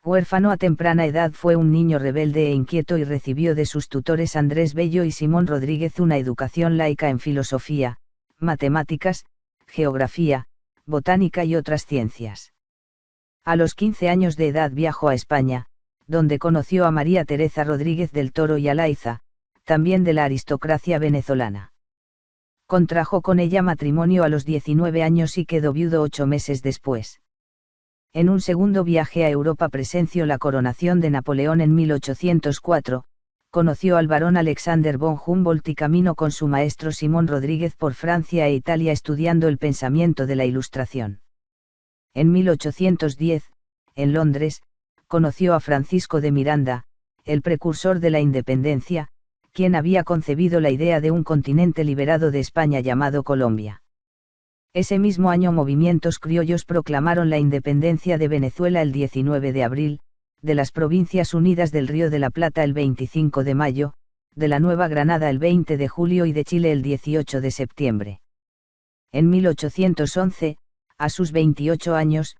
Huérfano a temprana edad fue un niño rebelde e inquieto y recibió de sus tutores Andrés Bello y Simón Rodríguez una educación laica en filosofía, matemáticas, geografía, botánica y otras ciencias. A los 15 años de edad viajó a España, donde conoció a María Teresa Rodríguez del Toro y Alaiza, también de la aristocracia venezolana. Contrajo con ella matrimonio a los 19 años y quedó viudo 8 meses después. En un segundo viaje a Europa presenció la coronación de Napoleón en 1804, conoció al barón Alexander von Humboldt y caminó con su maestro Simón Rodríguez por Francia e Italia estudiando el pensamiento de la Ilustración. En 1810, en Londres, conoció a Francisco de Miranda, el precursor de la independencia, quien había concebido la idea de un continente liberado de España llamado Colombia. Ese mismo año movimientos criollos proclamaron la independencia de Venezuela el 19 de abril, de las Provincias Unidas del Río de la Plata el 25 de mayo, de la Nueva Granada el 20 de julio y de Chile el 18 de septiembre. En 1811, a sus 28 años,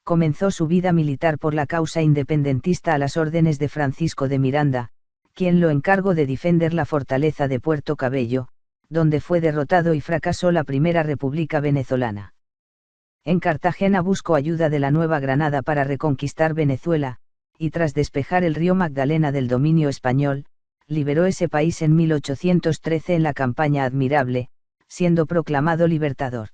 comenzó su vida militar por la causa independentista a las órdenes de Francisco de Miranda, quien lo encargó de defender la fortaleza de Puerto Cabello, donde fue derrotado y fracasó la Primera República Venezolana. En Cartagena buscó ayuda de la Nueva Granada para reconquistar Venezuela, y tras despejar el río Magdalena del dominio español, liberó ese país en 1813 en la campaña Admirable, siendo proclamado libertador.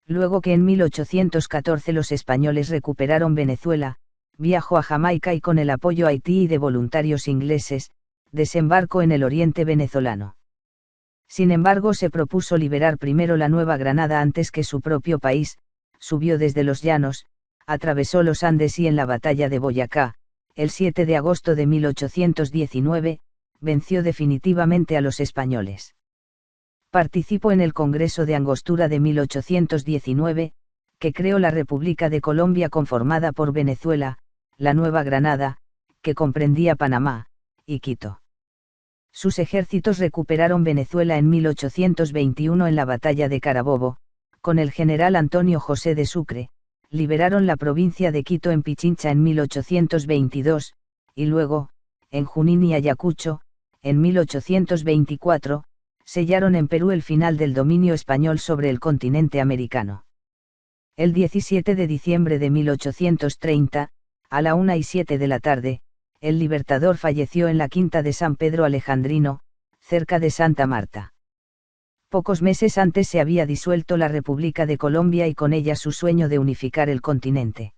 Luego que en 1814 los españoles recuperaron Venezuela, viajó a Jamaica y con el apoyo a Haití y de voluntarios ingleses, desembarcó en el oriente venezolano. Sin embargo, se propuso liberar primero la Nueva Granada antes que su propio país, subió desde los llanos, atravesó los Andes y en la batalla de Boyacá, el 7 de agosto de 1819, venció definitivamente a los españoles. Participó en el Congreso de Angostura de 1819, que creó la República de Colombia conformada por Venezuela, la Nueva Granada, que comprendía Panamá, y Quito. Sus ejércitos recuperaron Venezuela en 1821 en la batalla de Carabobo, con el general Antonio José de Sucre, liberaron la provincia de Quito en Pichincha en 1822, y luego, en Junín y Ayacucho, en 1824, sellaron en Perú el final del dominio español sobre el continente americano. El 17 de diciembre de 1830, a la 1:07 de la tarde, el Libertador falleció en la quinta de San Pedro Alejandrino, cerca de Santa Marta. Pocos meses antes se había disuelto la República de Colombia y con ella su sueño de unificar el continente.